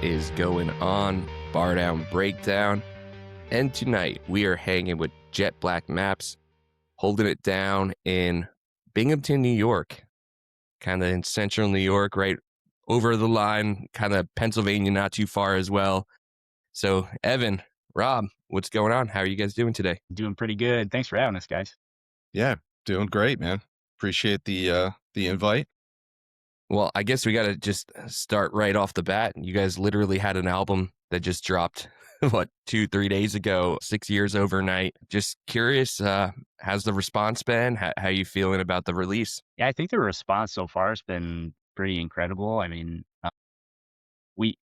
is going on? Bar Down Breakdown. And tonight we are hanging with Jet Black Maps, holding it down in Binghamton, New York, kind of in central New York, right over the line, kind of Pennsylvania, not too far as well. So, Evan, Rob, what's going on? How are you guys doing today? Doing pretty good. Thanks for having us, guys. Yeah, doing great, man. Appreciate the invite. Well, I guess we got to just start right off the bat. You guys literally had an album that just dropped, what, 2, 3 days ago, 6 years overnight. Just curious, how's the response been? How you feeling about the release? Yeah, I think the response so far has been pretty incredible. I mean, we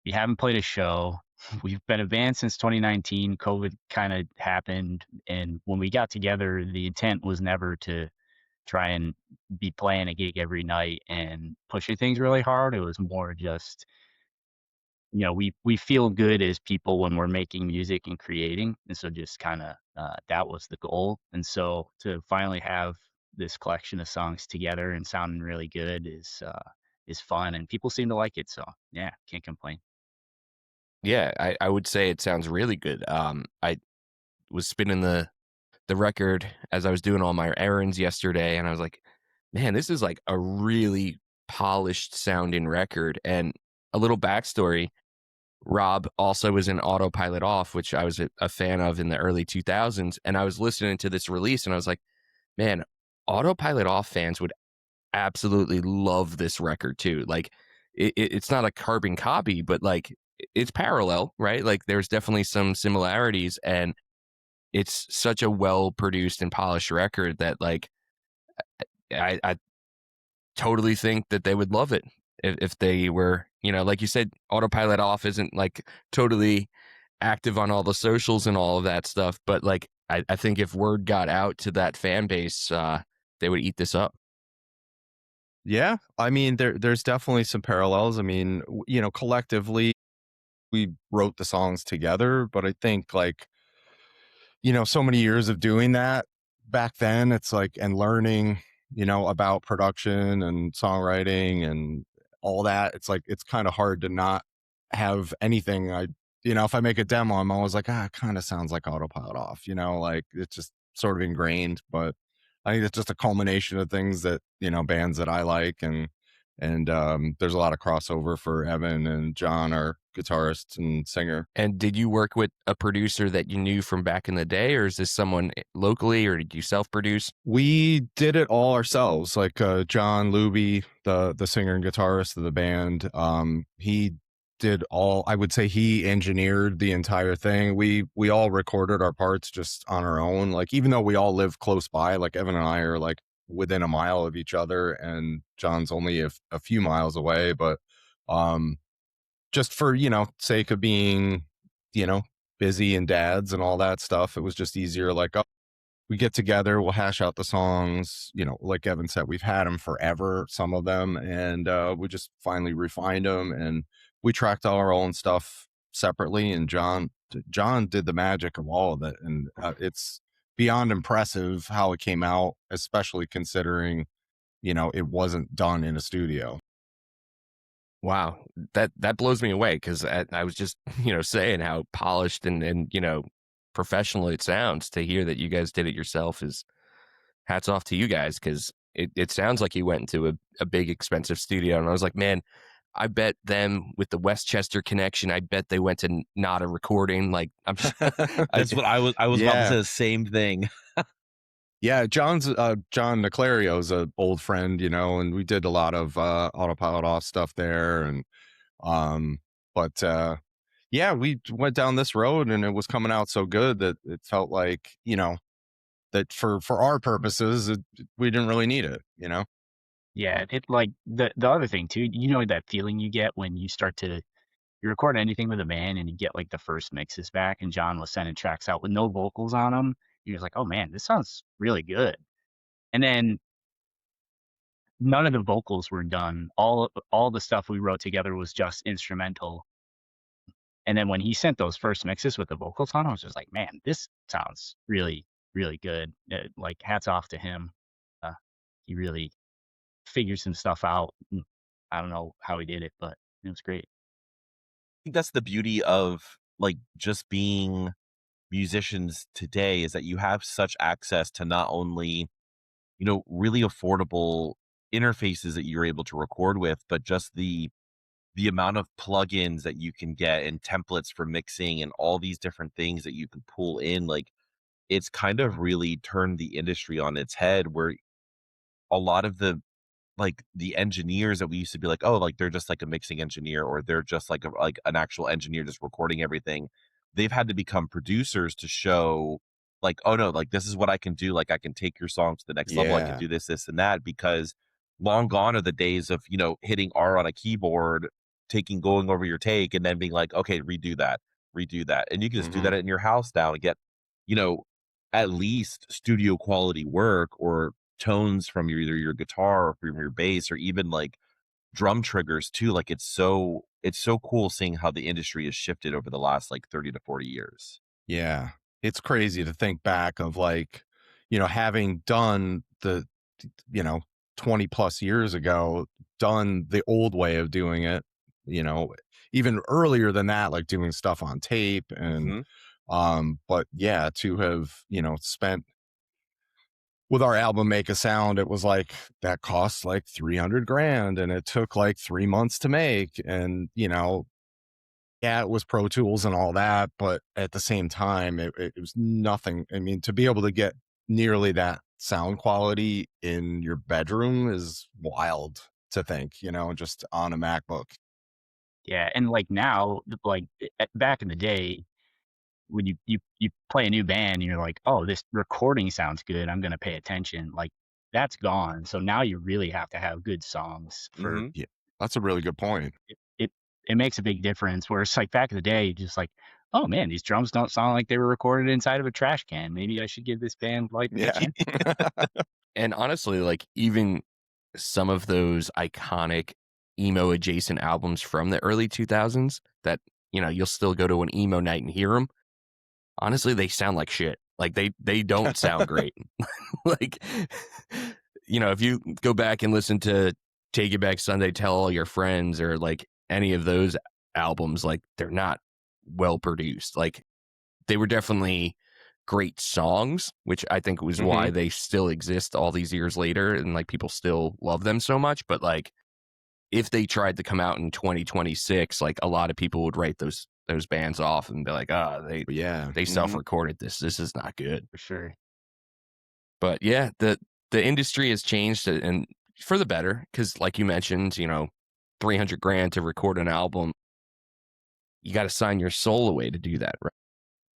we haven't played a show. We've been a band since 2019. COVID kind of happened, and when we got together, the intent was never to try and be playing a gig every night and pushing things really hard. It was more just, we feel good as people when we're making music and creating, and so just kind of that was the goal. And so to finally have this collection of songs together and sounding really good is fun, and people seem to like it. So yeah, can't complain. Yeah, I would say it sounds really good. I was spinning the record as I was doing all my errands yesterday, and I was like, man, this is like a really polished sounding record. And a little backstory, Rob also was in Autopilot Off, which I was a fan of in the early 2000s. And I was listening to this release and I was like, man, Autopilot Off fans would absolutely love this record too. Like, it's not a carbon copy, but like it's parallel, right? Like, there's definitely some similarities, and it's such a well produced and polished record that, like, I totally think that they would love it if they were, like you said, Autopilot Off isn't like totally active on all the socials and all of that stuff, but like I think if word got out to that fan base, they would eat this up. Yeah, I mean there's definitely some parallels. I mean, collectively we wrote the songs together, but I think like, so many years of doing that back then, it's like and learning, about production and songwriting and all that. It's like it's kind of hard to not have anything if I make a demo, I'm always like, it kind of sounds like Autopilot Off, like it's just sort of ingrained. But I think it's just a culmination of things that, bands that I like, and there's a lot of crossover for Evan and John, our guitarist and singer. And did you work with a producer that you knew from back in the day, or is this someone locally, or did you self produce? We did it all ourselves. Like John Luby, the singer and guitarist of the band, he did all. I would say he engineered the entire thing. We all recorded our parts just on our own. Like, even though we all live close by, like Evan and I are like within a mile of each other, and John's only a few miles away. But um, just for sake of being you know busy and dads and all that stuff, it was just easier. Like, we get together, we'll hash out the songs. Like Evan said, we've had them forever, some of them, and we just finally refined them, and we tracked all our own stuff separately. And John did the magic of all of it, and it's beyond impressive how it came out, especially considering it wasn't done in a studio. Wow, that blows me away because I was just saying how polished and professional it sounds. To hear that you guys did it yourself is hats off to you guys, because it sounds like you went into a big expensive studio, and I was like, man, I bet them with the Westchester connection, I bet they went to not a recording. Like, I'm I, That's what I was about to say Yeah. the same thing. Yeah, John Niclario's a old friend, and we did a lot of Autopilot Off stuff there, and um, but yeah, we went down this road, and it was coming out so good that it felt like that for our purposes, we didn't really need it. Yeah, it like the other thing too. That feeling you get when you record anything with a band and you get like the first mixes back, and John was sending tracks out with no vocals on them. You're just like, oh man, this sounds really good. And then none of the vocals were done. All the stuff we wrote together was just instrumental. And then when he sent those first mixes with the vocals on, I was just like, man, this sounds really, really good. Like, hats off to him. He really figured some stuff out. I don't know how he did it, but it was great. think that's the beauty of like just being musicians today is that you have such access to not only, really affordable interfaces that you're able to record with, but just the amount of plugins that you can get and templates for mixing and all these different things that you can pull in. Like it's kind of really turned the industry on its head where a lot of the engineers that we used to be like, "Oh, like, they're just like a mixing engineer, or they're just like an actual engineer just recording everything." They've had to become producers to show, like, "Oh, no, like, this is what I can do, like, I can take your song to the next level, I can Yeah. do this, this, and that," because long gone are the days of, hitting R on a keyboard, going over your take, and then being like, "Okay, redo that," and you can just do Hmm. that in your house now and get, you know, at least studio quality work or tones from either your guitar or from your bass or even like drum triggers too. Like it's so cool seeing how the industry has shifted over the last like 30 to 40 years. Yeah. It's crazy to think back of like, having done the, you know, 20 plus years ago, done the old way of doing it, you know, even earlier than that, like doing stuff on tape and, Hmm. but yeah, to have, spent with our album Make a Sound, it was like that costs like 300 grand and it took like 3 months to make. And, yeah, it was Pro Tools and all that, but at the same time, it was nothing. I mean, to be able to get nearly that sound quality in your bedroom is wild to think, just on a MacBook. Yeah, and like now, back in the day, when you play a new band and you're like, oh, this recording sounds good, I'm gonna pay attention. Like that's gone. So now you really have to have good songs for Hmm. Yeah, that's a really good point. it. It makes a big difference. Where it's like back in the day, just like, oh man, these drums don't sound like they were recorded inside of a trash can. Maybe I should give this band like a Yeah. chance. And honestly, like even some of those iconic emo adjacent albums from the early 2000s that, you'll still go to an emo night and hear them. Honestly, they sound like shit. Like they don't sound great. Like, if you go back and listen to Take It Back Sunday, Tell All Your Friends, or like any of those albums, like they're not well produced. Like they were definitely great songs, which I think was Hmm. why they still exist all these years later and like people still love them so much. But like if they tried to come out in 2026, like a lot of people would write those bands off and be like, ah, Yeah. they Hmm. self-recorded this. This is not good. For sure. But yeah, the industry has changed and for the better because like you mentioned, 300 grand to record an album, you got to sign your soul away to do that, right?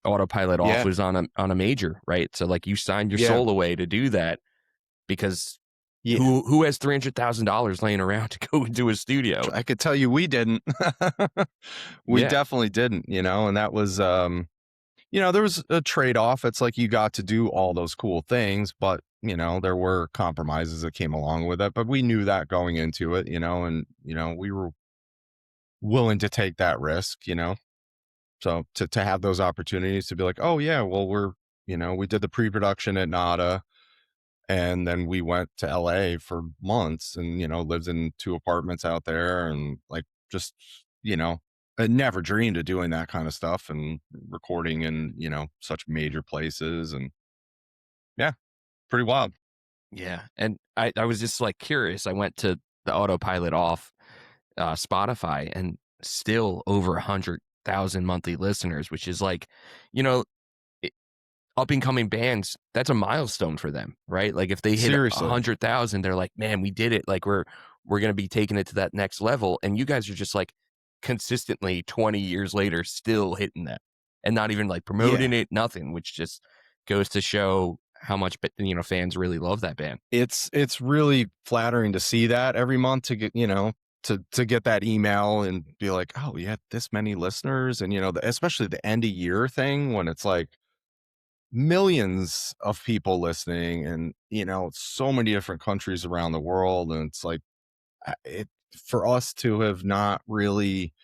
Autopilot Off Yeah. was on a major, right? So like you signed your Yeah. soul away to do that because Yeah. who has $300,000 laying around to go into a studio? I could tell you we didn't. We Yeah. definitely didn't, and that was there was a trade-off. It's like you got to do all those cool things, but there were compromises that came along with it. But we knew that going into it, and we were willing to take that risk, So to have those opportunities to be like, oh yeah, well we did the pre-production at Nada, and then we went to LA for months and lived in two apartments out there and like just I never dreamed of doing that kind of stuff and recording in such major places, and yeah, pretty wild. Yeah. And I was just like curious. I went to the Autopilot Off Spotify and still over 100,000 monthly listeners, which is like, you know, up and coming bands, that's a milestone for them, right? Like if they hit Seriously. 100,000, they're like, man, we did it. Like we're going to be taking it to that next level. And you guys are just like consistently 20 years later, still hitting that and not even like promoting Yeah, it, nothing, which just goes to show how much, fans really love that band. it's really flattering to see that every month, to get to get that email and be like, oh yeah, this many listeners, and especially the end of year thing when it's like millions of people listening, and so many different countries around the world, and it's like it for us to have not really,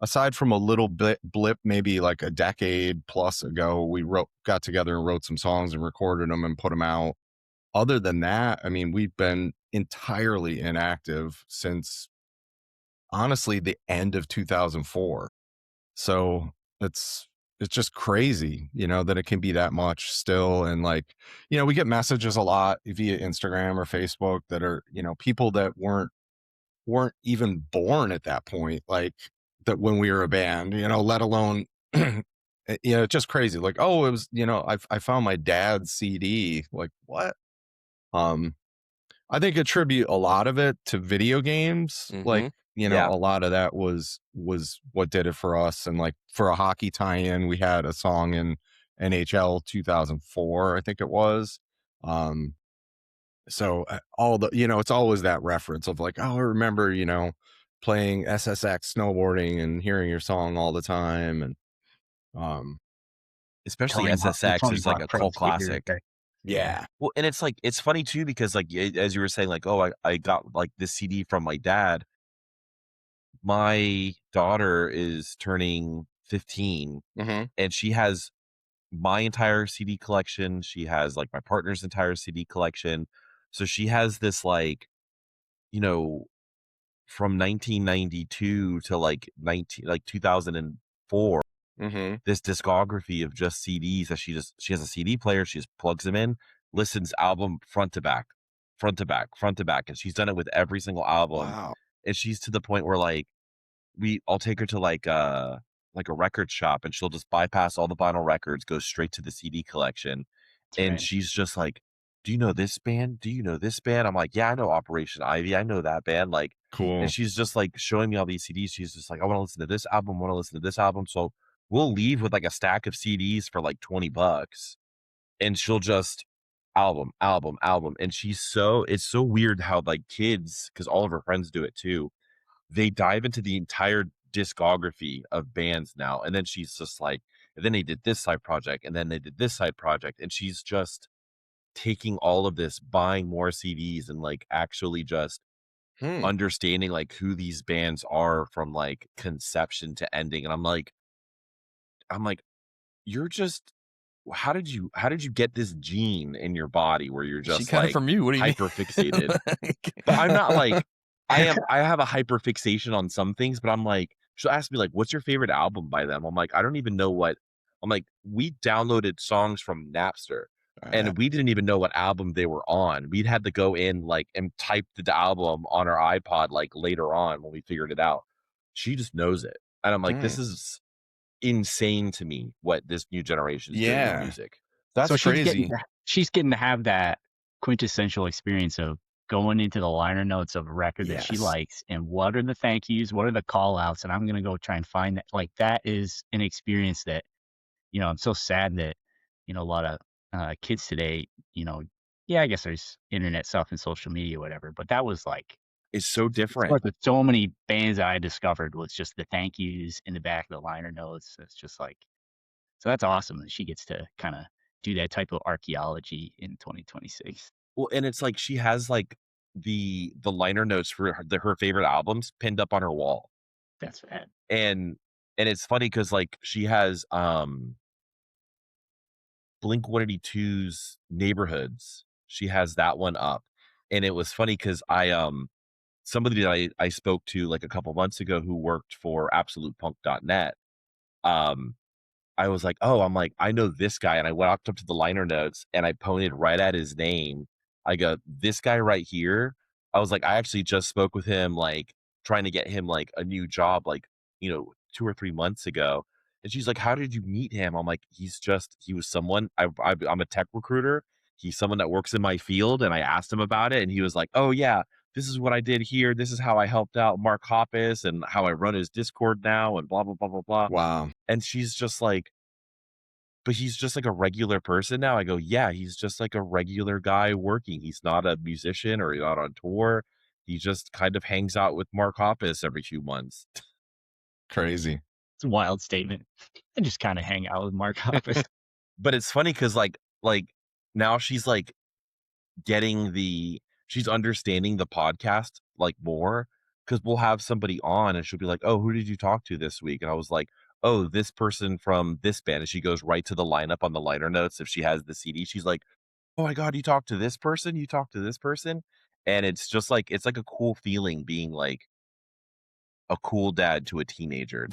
aside from a little bit blip maybe like a decade plus ago, we got together and wrote some songs and recorded them and put them out. Other than that, I mean, we've been entirely inactive since honestly the end of 2004. So it's it's just crazy, that it can be that much still. And like, we get messages a lot via Instagram or Facebook that are, people that weren't even born at that point, like that when we were a band, let alone it's just crazy. Like, oh, it was, I found my dad's CD. Like, what? Um, I think attribute a lot of it to video games. Like, Mhm. Yeah. a lot of that was what did it for us. And like for a hockey tie-in, we had a song in NHL 2004, I think it was. So all the, it's always that reference of like, oh, I remember, playing SSX snowboarding and hearing your song all the time. And Especially Tony Hawk, the SSX Tony is like Hawk a Pro cult Skater. classic. yeah. Well, and it's like it's funny too because like as you were saying, like, oh, I got like this CD from my dad. My daughter is turning 15 Mm-hmm. and she has my entire CD collection. She has like my partner's entire CD collection. So she has this like, you know, from 1992 to like 2004, Mm-hmm. this discography of just CDs that she has a CD player, she just plugs them in, listens album front to back, front to back, front to back, and she's done it with every single album. Wow. And she's to the point where like I'll take her to like a record shop and she'll just bypass all the vinyl records, go straight to the CD collection. That's And right. she's just like, "Do you know this band? Do you know this band?" I'm like, "Yeah, I know Operation Ivy. I know that band." Like, and Cool. she's just like showing me all these CDs. She's just like, "I want to listen to this album, I want to listen to this album." So we'll leave with like a stack of CDs for like $20 and she'll just album, album, album. And it's so weird how like kids, because all of her friends do it too, they dive into the entire discography of bands now. And then she's just like, and then they did this side project, and then they did this side project. And she's just taking all of this, buying more CDs, and like actually just Hmm. understanding like who these bands are from like conception to ending. And I'm like, you're just how did you get this gene in your body where you're She just got it like from you. What do you mean? hyper fixated? Like- But I'm not like I have a hyper fixation on some things, but I'm like, she'll ask me like, "What's your favorite album by them?" I'm like, "I don't even know what." I'm like, "We downloaded songs from Napster, and we didn't even know what album they were on. We'd had to go in like and type the album on our iPod like later on when we figured it out." She just knows it, and I'm like, Hmm. "This is insane to me what this new generation is doing with Yeah. music." That's So crazy. she's getting to have that quintessential experience of going into the liner notes of a record that she Yes. likes and what are the thank yous, what are the call outs, and I'm gonna go try and find that. Like that is an experience that, I'm so sad that, a lot of kids today, yeah, I guess there's internet stuff and social media, whatever, but that was like It's so the source different. of so many bands that I discovered was just the thank yous in the back of the liner notes. It's just like, so that's awesome that she gets to kind of do that type of archaeology in 2026. Well, and it's like she has like the liner notes for her favorite albums pinned up on her wall. That's rad. And it's funny because like she has Blink 182's Neighborhoods. She has that one up. And it was funny because somebody that I spoke to like a couple months ago who worked for absolutepunk.net, um I was like, "Oh," I'm like, "I know this guy," and I walked up to the liner notes and I pointed right at his name. I go, "This guy right here." I was like, "I actually just spoke with him, like trying to get him like a new job, like 2 or 3 months ago." And she's like, "How did you meet him?" I'm like, he was someone. I'm a tech recruiter. He's someone that works in my field, and I asked him about it, and he was like, "Oh yeah, this is what I did here. This is how I helped out Mark Hoppus, and how I run his Discord now, and blah blah blah blah blah." Wow. And she's just like, "But he's just like a regular person now." I go, "Yeah, he's just like a regular guy working. He's not a musician or he's not on tour. He just kind of hangs out with Mark Hoppus every few months." Crazy. It's a wild statement. I just kind of hang out with Mark Hoppus. But it's funny because like now she's like she's understanding the podcast like more, because we'll have somebody on and she'll be like, "Oh, who did you talk to this week?" And I was like, "Oh, this person from this band." And she goes right to the lineup on the liner notes if she has the CD. She's like, "Oh my god, you talked to this person? You talked to this person?" And it's just like it's like a cool feeling being like a cool dad to a teenager.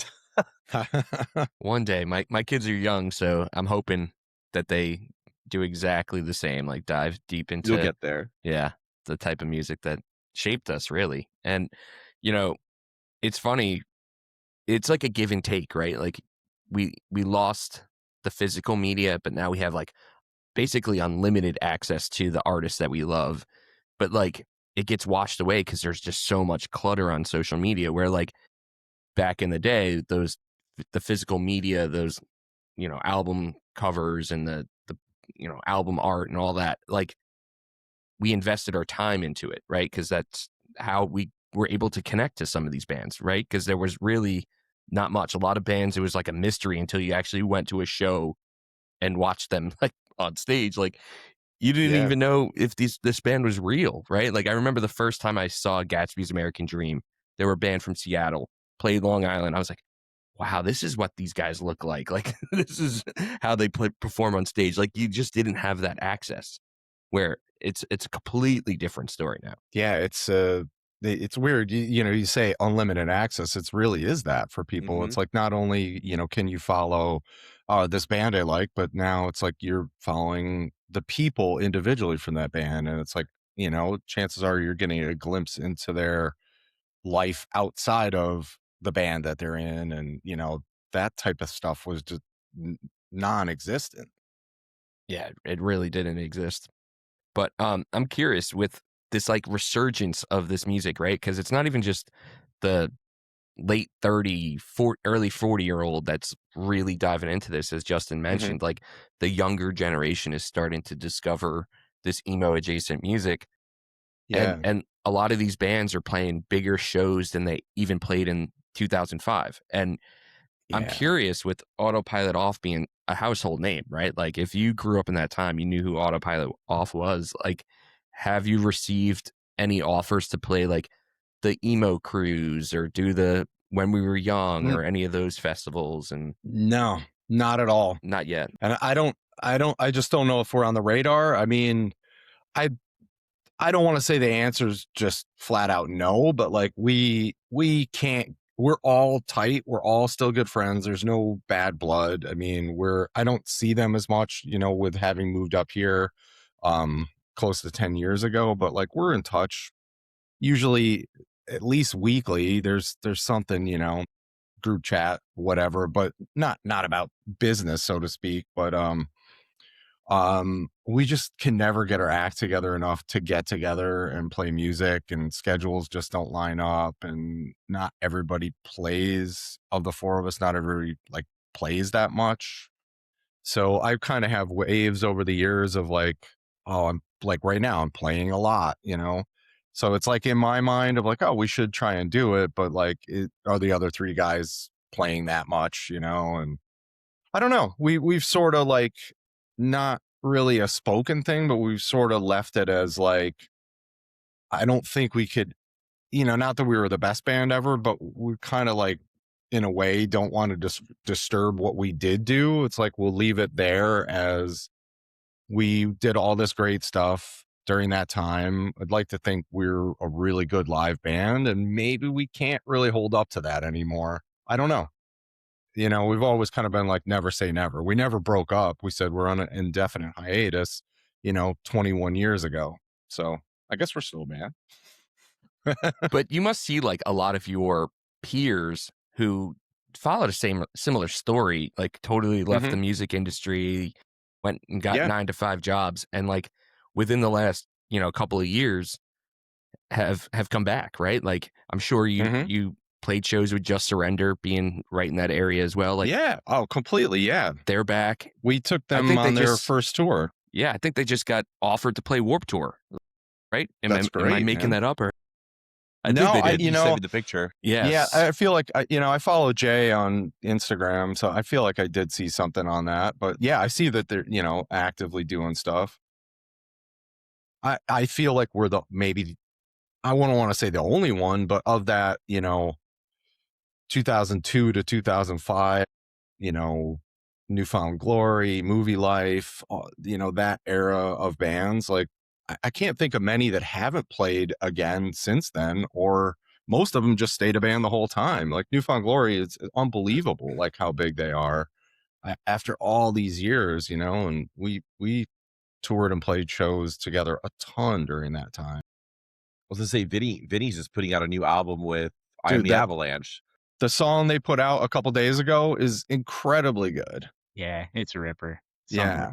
One day, my kids are young, so I'm hoping that they do exactly the same, like dive deep You'll into, get there. yeah, the type of music that shaped us, really. And, you know, it's funny, it's like a give and take, right? Like we lost the physical media, but now we have like basically unlimited access to the artists that we love. But like it gets washed away because there's just so much clutter on social media where like back in the day, the physical media, those, album covers and the album art and all that, like we invested our time into it, right? Because that's how we were able to connect to some of these bands, right? Because there was really not much. A lot of bands, it was like a mystery until you actually went to a show and watched them like on stage. Like you didn't Yeah. even know if this band was real, right? Like I remember the first time I saw Gatsby's American Dream, they were a band from Seattle, played Long Island. I was like, wow, this is what these guys look like. Like this is how they perform on stage. Like you just didn't have that access. Where it's a completely different story now. Yeah, it's weird. You say unlimited access. It really is that for people. It's like not only, can you follow this band I like, but now it's like you're following the people individually from that band. And it's like, chances are you're getting a glimpse into their life outside of the band that they're in. And, that type of stuff was just non-existent. Yeah, it really didn't exist. But I'm curious with this like resurgence of this music, right? Because it's not even just the late 30, early 40-year-old that's really diving into this, as Justin mentioned. Like the younger generation is starting to discover this emo adjacent music. Yeah. And a lot of these bands are playing bigger shows than they even played in 2005. And I'm Yeah. curious with Autopilot Off being a household name, right? Like if you grew up in that time, you knew who Autopilot Off was. Like, have you received any offers to play like the emo cruise or do the When We Were Young or any of those festivals? And No, not at all. not yet. And I just don't know if we're on the radar. I mean, I I don't want to say the answer is just flat out no, but like we can't, we're all tight. We're all still good friends. There's no bad blood. I mean, I don't see them as much, with having moved up here close to 10 years ago, but like we're in touch usually at least weekly. There's something, group chat, whatever, but not about business, so to speak. But we just can never get our act together enough to get together and play music, and schedules just don't line up, and not everybody plays. Of the four of us, not everybody like plays that much. So I kind of have waves over the years of like, oh, I'm like right now I'm playing a lot, so it's like in my mind of like, oh, we should try and do it, but like are the other three guys playing that much, and I don't know. We've sort of like, not really a spoken thing, but we've sort of left it as like, I don't think we could, not that we were the best band ever, but we kind of like, in a way, don't want to disturb what we did do. It's like, we'll leave it there as we did all this great stuff during that time. I'd like to think we're a really good live band, and maybe we can't really hold up to that anymore. I don't know. We've always kind of been like, never say never. We never broke up. We said we're on an indefinite hiatus, 21 years ago. So I guess we're still bad. But you must see like a lot of your peers who followed a similar story, like totally left the music industry, went and got 9-to-5 jobs, and like within the last, couple of years have come back, right? Like I'm sure you played shows with Just Surrender being right in that area as well. Like yeah. Oh, completely. Yeah. They're back. We took them on their first tour. Yeah. I think they just got offered to play Warped Tour, right? Am I making that up, or? I think they did. You sent me the picture. Yes. Yeah. I feel like, I follow Jay on Instagram, so I feel like I did see something on that, but yeah, I see that they're, actively doing stuff. I feel like we're I wouldn't want to say the only one, but of that, 2002 to 2005, Newfound Glory, Movie Life, that era of bands. Like, I can't think of many that haven't played again since then, or most of them just stayed a band the whole time. Like Newfound Glory, it's unbelievable, like how big they are after all these years, and we toured and played shows together a ton during that time. I was gonna say Vinny's just putting out a new album with I Am Dude, the Avalanche. the song they put out a couple days ago is incredibly good. Yeah, it's a ripper. Yeah.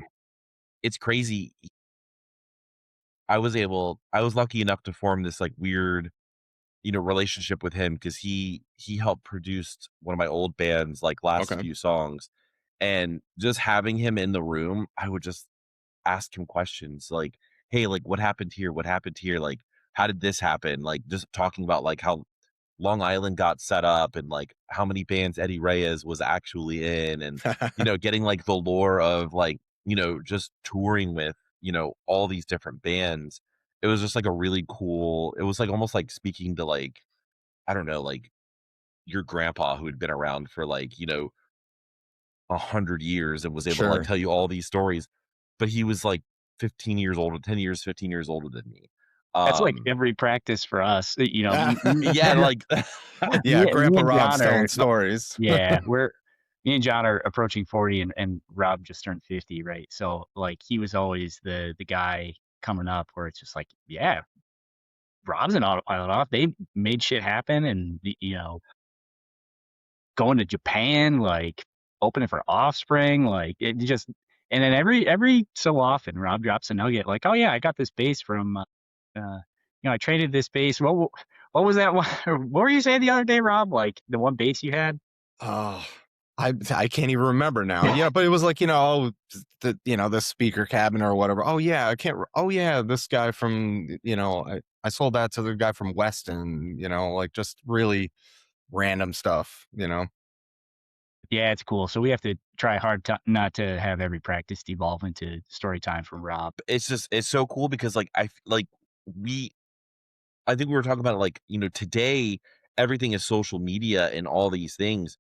It's crazy. I was lucky enough to form this like weird, relationship with him because he helped produce one of my old bands like last Okay. few songs. And just having him in the room, I would just ask him questions like, hey, like what happened here? What happened here? Like, how did this happen? Like just talking about like how Long Island got set up and like how many bands Eddie Reyes was actually in, and getting like the lore of like, just touring with, all these different bands. It was just like a really cool, it was like almost like speaking to like, I don't know, like your grandpa who had been around for like, 100 years and was able to like Sure. tell you all these stories. But he was like 15 years older, 10 years, 15 years older than me. That's like every practice for us. Yeah, like Yeah, Grandpa and Rob's John telling stories. yeah, me and John are approaching 40 and Rob just turned 50, right? So like he was always the guy coming up where it's just like, yeah, Rob's an Autopilot Off. They made shit happen, and going to Japan, like opening for Offspring, like it just. And then every so often, Rob drops a nugget like, "Oh yeah, I got this bass from, I traded this bass. What was that one? What were you saying the other day, Rob? Like the one bass you had?" Oh, I can't even remember now. Yeah, but it was like, the speaker cabinet or whatever. Oh yeah, I can't. Oh yeah, this guy from, I sold that to the guy from Weston. Like just really random stuff. Yeah, it's cool. So we have to try hard not to have every practice devolve into story time from Rob. it's so cool because like I think we were talking about it, like, today everything is social media and all these things.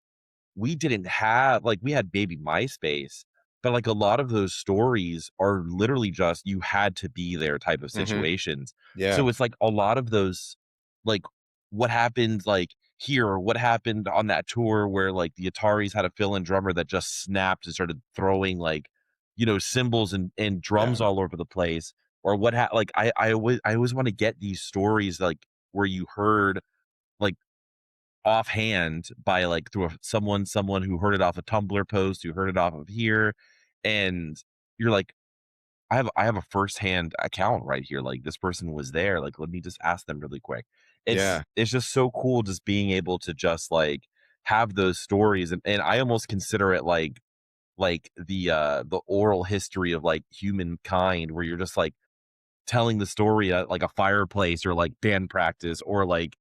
We didn't have like we had baby MySpace, but like a lot of those stories are literally just you had to be there type of situations. Yeah. So it's like a lot of those, like what happened like here, or what happened on that tour where like the Ataris had a fill-in drummer that just snapped and started throwing like, cymbals and drums all over the place. Or like I always want to get these stories like where you heard like offhand by like through someone who heard it off a Tumblr post, who heard it off of here, and you're like, I have a firsthand account right here. Like this person was there. Like let me just ask them really quick. It's just so cool just being able to just like have those stories, and I almost consider it like the oral history of like humankind, where you're just like telling the story at like a fireplace or like band practice or like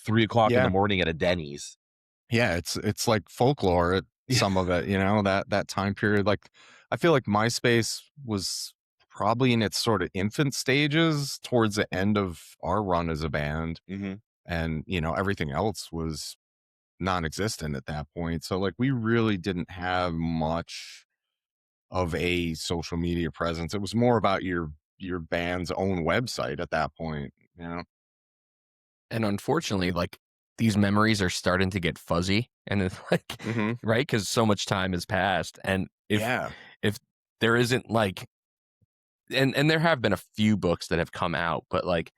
3 o'clock in the morning at a Denny's. Yeah, it's like folklore, some of it, that time period. Like I feel like MySpace was probably in its sort of infant stages towards the end of our run as a band. And everything else was non-existent at that point. So like we really didn't have much of a social media presence. It was more about your band's own website at that point. And unfortunately, like these memories are starting to get fuzzy, and it's like, right? Because so much time has passed. And if there isn't like, and there have been a few books that have come out, but like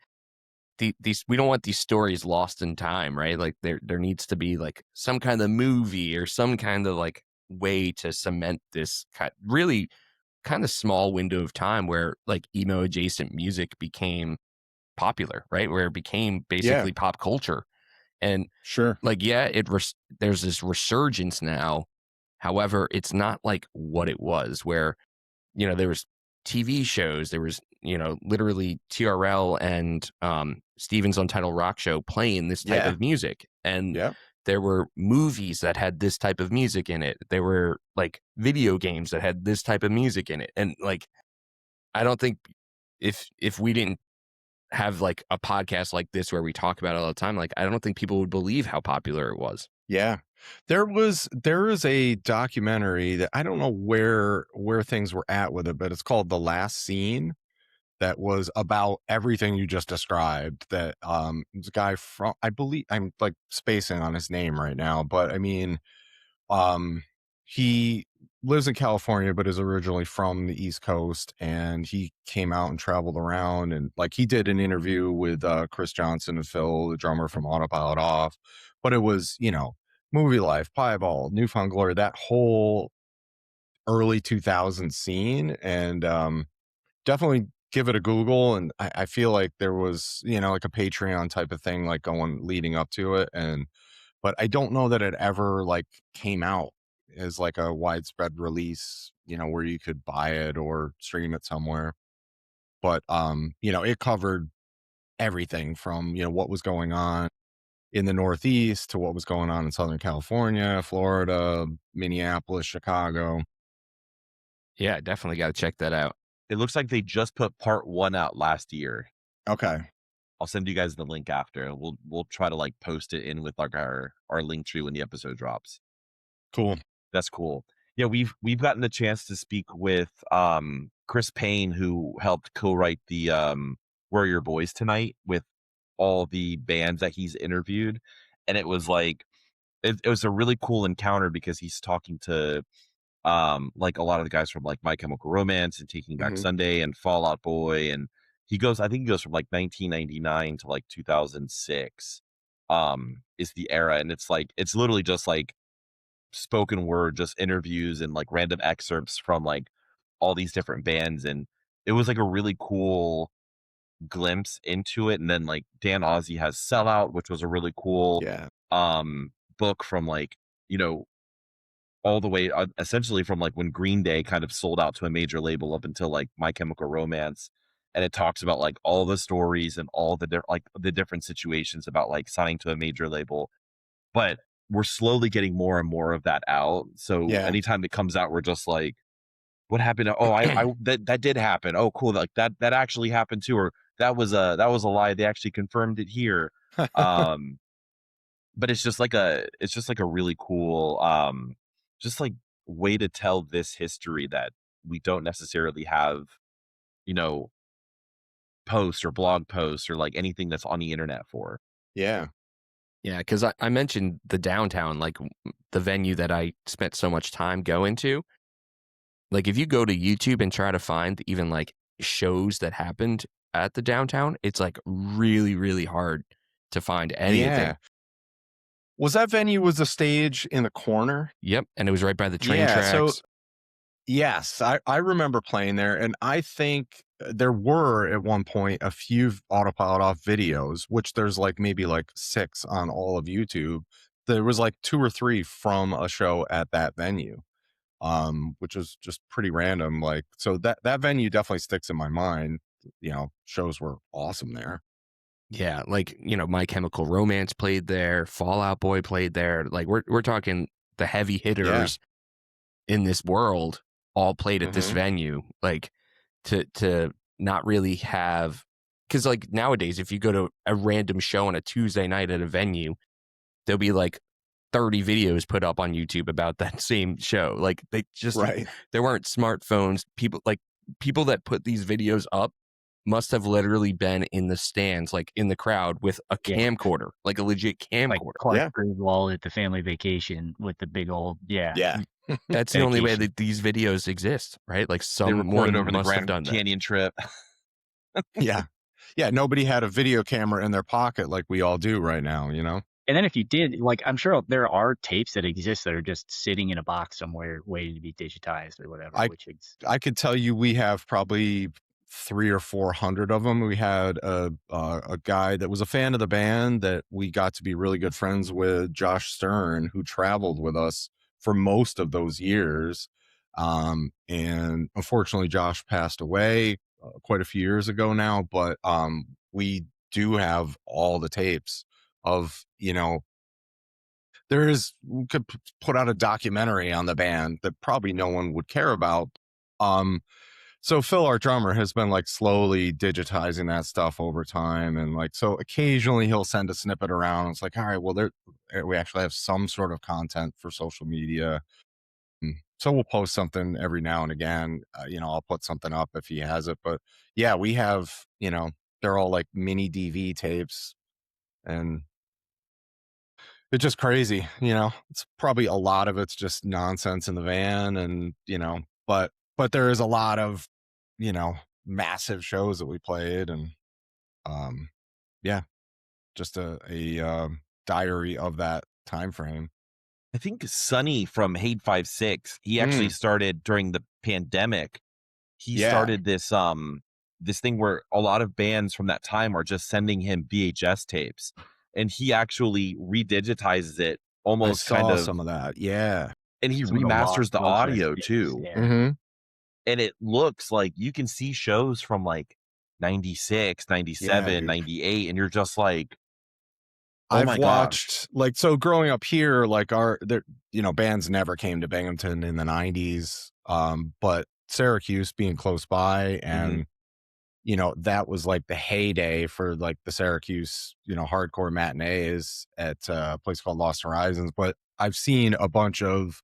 these, we don't want these stories lost in time, right? Like there needs to be like some kind of movie or some kind of like way to cement this really kind of small window of time where like emo adjacent music became popular, right? Where it became basically pop culture. And like, there's this resurgence now. However, it's not like what it was, where, there was TV shows, there was, literally TRL and Steven's Untitled Rock Show playing this type of music. And there were movies that had this type of music in it. There were like video games that had this type of music in it. And like, I don't think if we didn't have like a podcast like this where we talk about it all the time, like I don't think people would believe how popular it was. Yeah. There is a documentary that I don't know where things were at with it, but it's called The Last Scene. that was about everything you just described. That this guy from, I believe, I'm like spacing on his name right now, but I mean, um, he lives in California, but is originally from the East Coast, and he came out and traveled around, and like he did an interview with Chris Johnson and Phil, the drummer from Autopilot Off, but it was, you know, Movie Life, Piebald, Newfound Glory, that whole early 2000s scene, and definitely give it a Google. And I feel like there was, you know, like a Patreon type of thing, like going leading up to it. And, but I don't know that it ever like came out as like a widespread release, you know, where you could buy it or stream it somewhere. But, you know, it covered everything from, you know, what was going on in the Northeast to what was going on in Southern California, Florida, Minneapolis, Chicago. Yeah, definitely got to check that out. It looks like they just put part 1 out last year. Okay. I'll send you guys the link after. We'll try to like post it in with like our link tree when the episode drops. Cool. That's cool. Yeah, we've gotten the chance to speak with Chris Payne, who helped co-write the Where Are Your Boys Tonight with all the bands that he's interviewed. And it was like it was a really cool encounter because he's talking to like a lot of the guys from like My Chemical Romance and Taking Back Mhm. Sunday and Fall Out Boy, and I think he goes from like 1999 to like 2006 is the era, and it's like it's literally just like spoken word, just interviews and like random excerpts from like all these different bands, and it was like a really cool glimpse into it. And then like Dan Ozzie has Sellout, which was a really cool Yeah. book from like, you know, all the way essentially from like when Green Day kind of sold out to a major label up until like My Chemical Romance. And it talks about like all the stories and all the like the different situations about like signing to a major label. But we're slowly getting more and more of that out. So Yeah. anytime it comes out, we're just like, what happened? Oh, I that did happen. Oh, cool. Like that actually happened too. Or that was a lie. They actually confirmed it here. Um, but it's just like a really cool just like way to tell this history that we don't necessarily have, you know, posts or blog posts or like anything that's on the internet for. Yeah. Yeah, because I mentioned the downtown, like the venue that I spent so much time going to. Like if you go to YouTube and try to find even like shows that happened at the downtown, it's like really, really hard to find anything. Yeah. Was that venue was the stage in the corner? Yep, and it was right by the train Yeah, so tracks. yes, I remember playing there, and I think there were at one point a few Autopilot Off videos, which there's like maybe like 6 on all of YouTube. There was like 2 or 3 from a show at that venue, which was just pretty random. Like, so that venue definitely sticks in my mind. You know, shows were awesome there. Yeah, like, you know, My Chemical Romance played there, Fall Out Boy played there. Like we're talking the heavy Yeah. hitters in this world all played at this Mhm. venue. Like to not really have, because like nowadays if you go to a random show on a Tuesday night at a venue, there'll be like 30 videos put up on YouTube about that same show. Like they just Right. there weren't smartphones. People that put these videos up must have literally been in the stands, like in the crowd with a Yeah. camcorder, like a legit Like camcorder. Clark Yeah. Griswold at the family vacation with the big old Yeah. That's the only way dedication. that these videos exist, right? Like They recorded someone over the must have Grand done that. Canyon trip. Yeah. Yeah, nobody had a video camera in their pocket like we all do right now, you know? And then if you did, like, I'm sure there are tapes that exist that are just sitting in a box somewhere waiting to be digitized or whatever, I which is I could tell you we have probably 3 or 400 of them. We had a guy that was a fan of the band that we got to be really good friends with, Josh Stern, who traveled with us for most of those years. And unfortunately, Josh passed away quite a few years ago now, but we do have all the tapes of, you know, we could put out a documentary on the band that probably no one would care about. Um, so Phil, our drummer, has been like slowly digitizing that stuff over time, and like so occasionally he'll send a snippet around. It's like, all right, well, we actually have some sort of content for social media. So we'll post something every now and again. I'll put something up if he has it. But yeah, we have, they're all like mini DV tapes, and it's just crazy. It's probably a lot of it's just nonsense in the van, and but there is a lot of, massive shows that we played, and um, yeah, just a diary of that time frame. I think Sonny from Hate 56, he actually started during the pandemic. He Yeah, started this thing where a lot of bands from that time are just sending him VHS tapes, and he actually redigitizes it I almost kind saw of, some of that. Yeah. and he Some of the remasters lost the Ghost audio recipes, too. yeah. Mm-hmm. And it looks like you can see shows from like 96, Yeah, 97, dude. 98, and you're just like, oh I've my gosh. watched, like, so growing up here, like bands never came to Binghamton in the 90s. But Syracuse being close by, Mhm. and that was like the heyday for like the Syracuse, hardcore matinees at a place called Lost Horizons. But I've seen a bunch of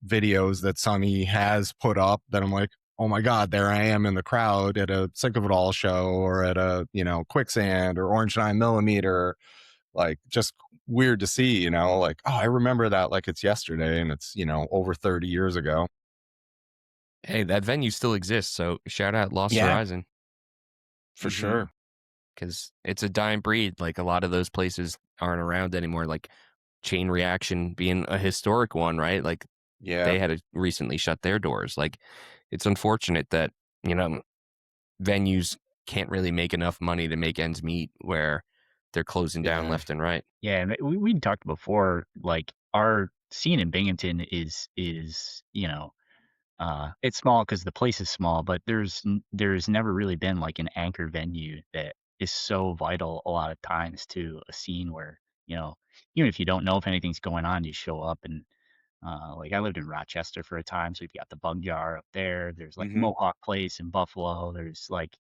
videos that Sonny has put up that I'm like, oh my God, there I am in the crowd at a Sick of It All show, or at a, Quicksand or Orange 9mm. Like, just weird to see, like, oh, I remember that like it's yesterday, and it's, over 30 years ago. Hey, that venue still exists, so shout out Lost Yeah, Horizon, for Mhm. sure. because it's a dying breed. Like, a lot of those places aren't around anymore. Like Chain Reaction being a historic one, right? Like, Yeah. they had to recently shut their doors. Like, it's unfortunate that, venues can't really make enough money to make ends meet, where they're closing down Yeah. left and right. Yeah, and we talked before, like our scene in Binghamton is it's small because the place is small, but there's never really been like an anchor venue that is so vital a lot of times to a scene where, even if you don't know if anything's going on, you show up. And like I lived in Rochester for a time, so we've got the Bug Jar up there. There's like Mhm. Mohawk Place in Buffalo. There's like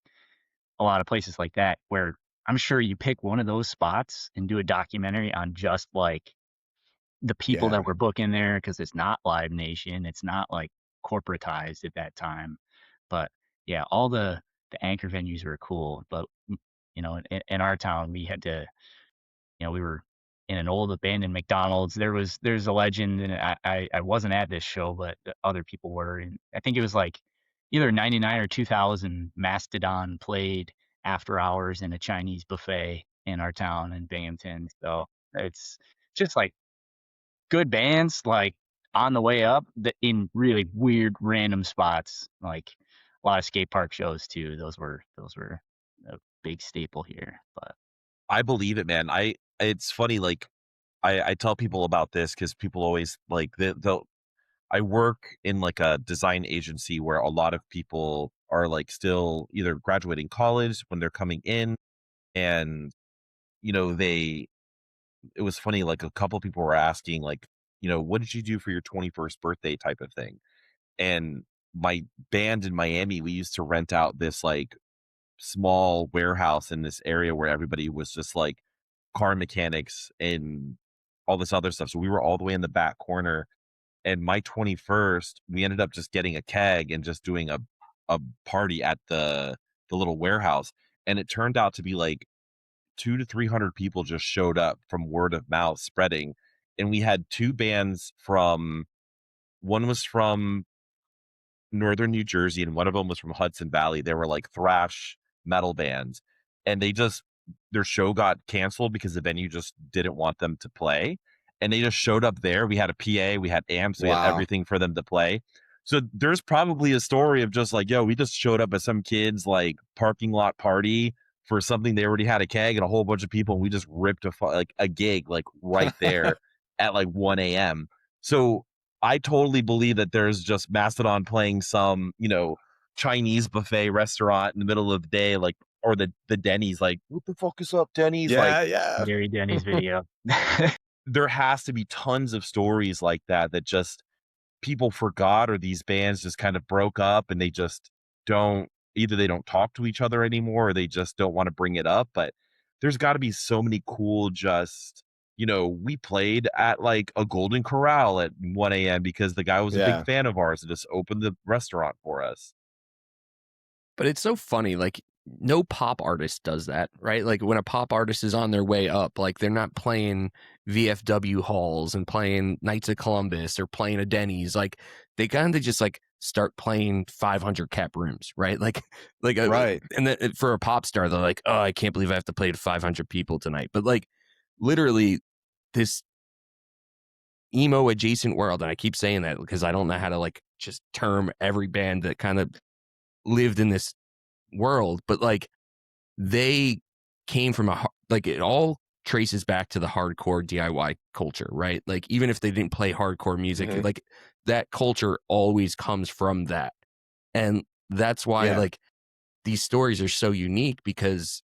a lot of places like that where I'm sure you pick one of those spots and do a documentary on just like the people Yeah. that were booking there, because it's not Live Nation, it's not like corporatized at that time. But yeah, all the anchor venues were cool. But in our town, we had to, we were in an old abandoned McDonald's. There's a legend, and I wasn't at this show, but other people were, and I think it was like either 99 or 2000. Mastodon played after hours in a Chinese buffet in our town in Binghamton. So it's just like good bands, like on the way up, in really weird random spots, like a lot of skate park shows too. Those were a big staple here. But I believe it, man. It's funny, like I tell people about this because people always like they'll I work in like a design agency where a lot of people are like still either graduating college when they're coming in, and they it was funny, like a couple people were asking like, what did you do for your 21st birthday type of thing? And my band in Miami, we used to rent out this like small warehouse in this area where everybody was just like car mechanics and all this other stuff. So we were all the way in the back corner. And my 21st, we ended up just getting a keg and just doing a party at the little warehouse. And it turned out to be like 200 to 300 people just showed up from word of mouth spreading. And we had two bands from one was from Northern New Jersey, and one of them was from Hudson Valley. They were like thrash metal bands, and their show got canceled because the venue just didn't want them to play, and they just showed up there. We had a PA, we had amps, we had Wow. everything for them to play. So there's probably a story of just like, yo, we just showed up at some kid's like parking lot party for something. They already had a keg and a whole bunch of people, and we just ripped like a gig like right there at like 1 a.m. So I totally believe that there's just Mastodon playing some, Chinese buffet restaurant in the middle of the day, like, or the Denny's, like, what the fuck is up, Denny's? Like, Yeah. Gary Denny's video. there has to be tons of stories like that just people forgot, or these bands just kind of broke up and they just either they don't talk to each other anymore, or they just don't want to bring it up. But there's got to be so many cool, just, we played at like a Golden Corral at 1 a.m. because the guy was a big Yeah. fan of ours and just opened the restaurant for us. But it's so funny, like, no pop artist does that, right? Like, when a pop artist is on their way up, like, they're not playing VFW halls and playing Knights of Columbus or playing a Denny's. Like, they kind of just, like, start playing 500 cap rooms, right? Right. And then for a pop star, they're like, oh, I can't believe I have to play to 500 people tonight. But, like, literally, this emo adjacent world, and I keep saying that because I don't know how to, like, just term every band that kind of lived in this world, but like they came from like it all traces back to the hardcore DIY culture, right? Like even if they didn't play hardcore music, Mhm. like that culture always comes from that. And that's why Yeah. like these stories are so unique because,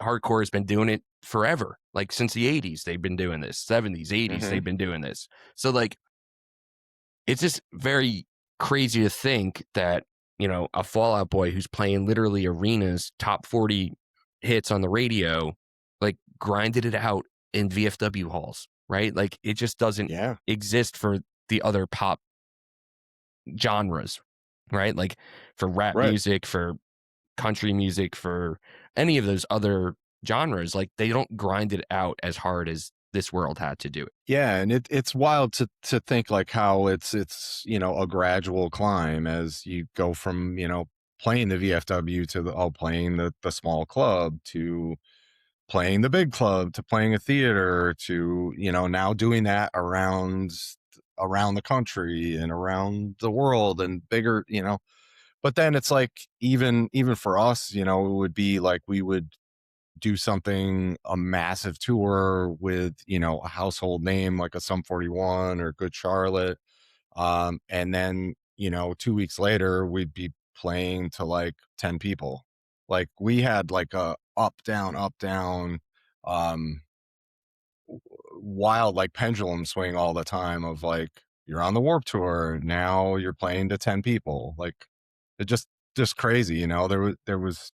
hardcore has been doing it forever. Like since the 80s, they've been doing this, 70s, 80s, Mhm. they've been doing this. So like it's just very crazy to think that, a Fallout Boy who's playing literally arenas, top 40 hits on the radio, like grinded it out in VFW halls, right? Like it just doesn't Yeah. exist for the other pop genres, right? Like for rap Right. music, for country music, for any of those other genres, like they don't grind it out as hard as this world had to do it. Yeah, and it's wild to think like how it's a gradual climb as you go from playing the VFW to playing the small club to playing the big club to playing a theater to now doing that around the country and around the world and bigger. But then it's like even for us, it would be like we would do something, a massive tour with a household name like a Sum 41 or Good Charlotte, and then 2 weeks later we'd be playing to like 10 people. Like we had like a up down, um wild like pendulum swing all the time of like you're on the Warp Tour, now you're playing to 10 people. Like it just crazy. There was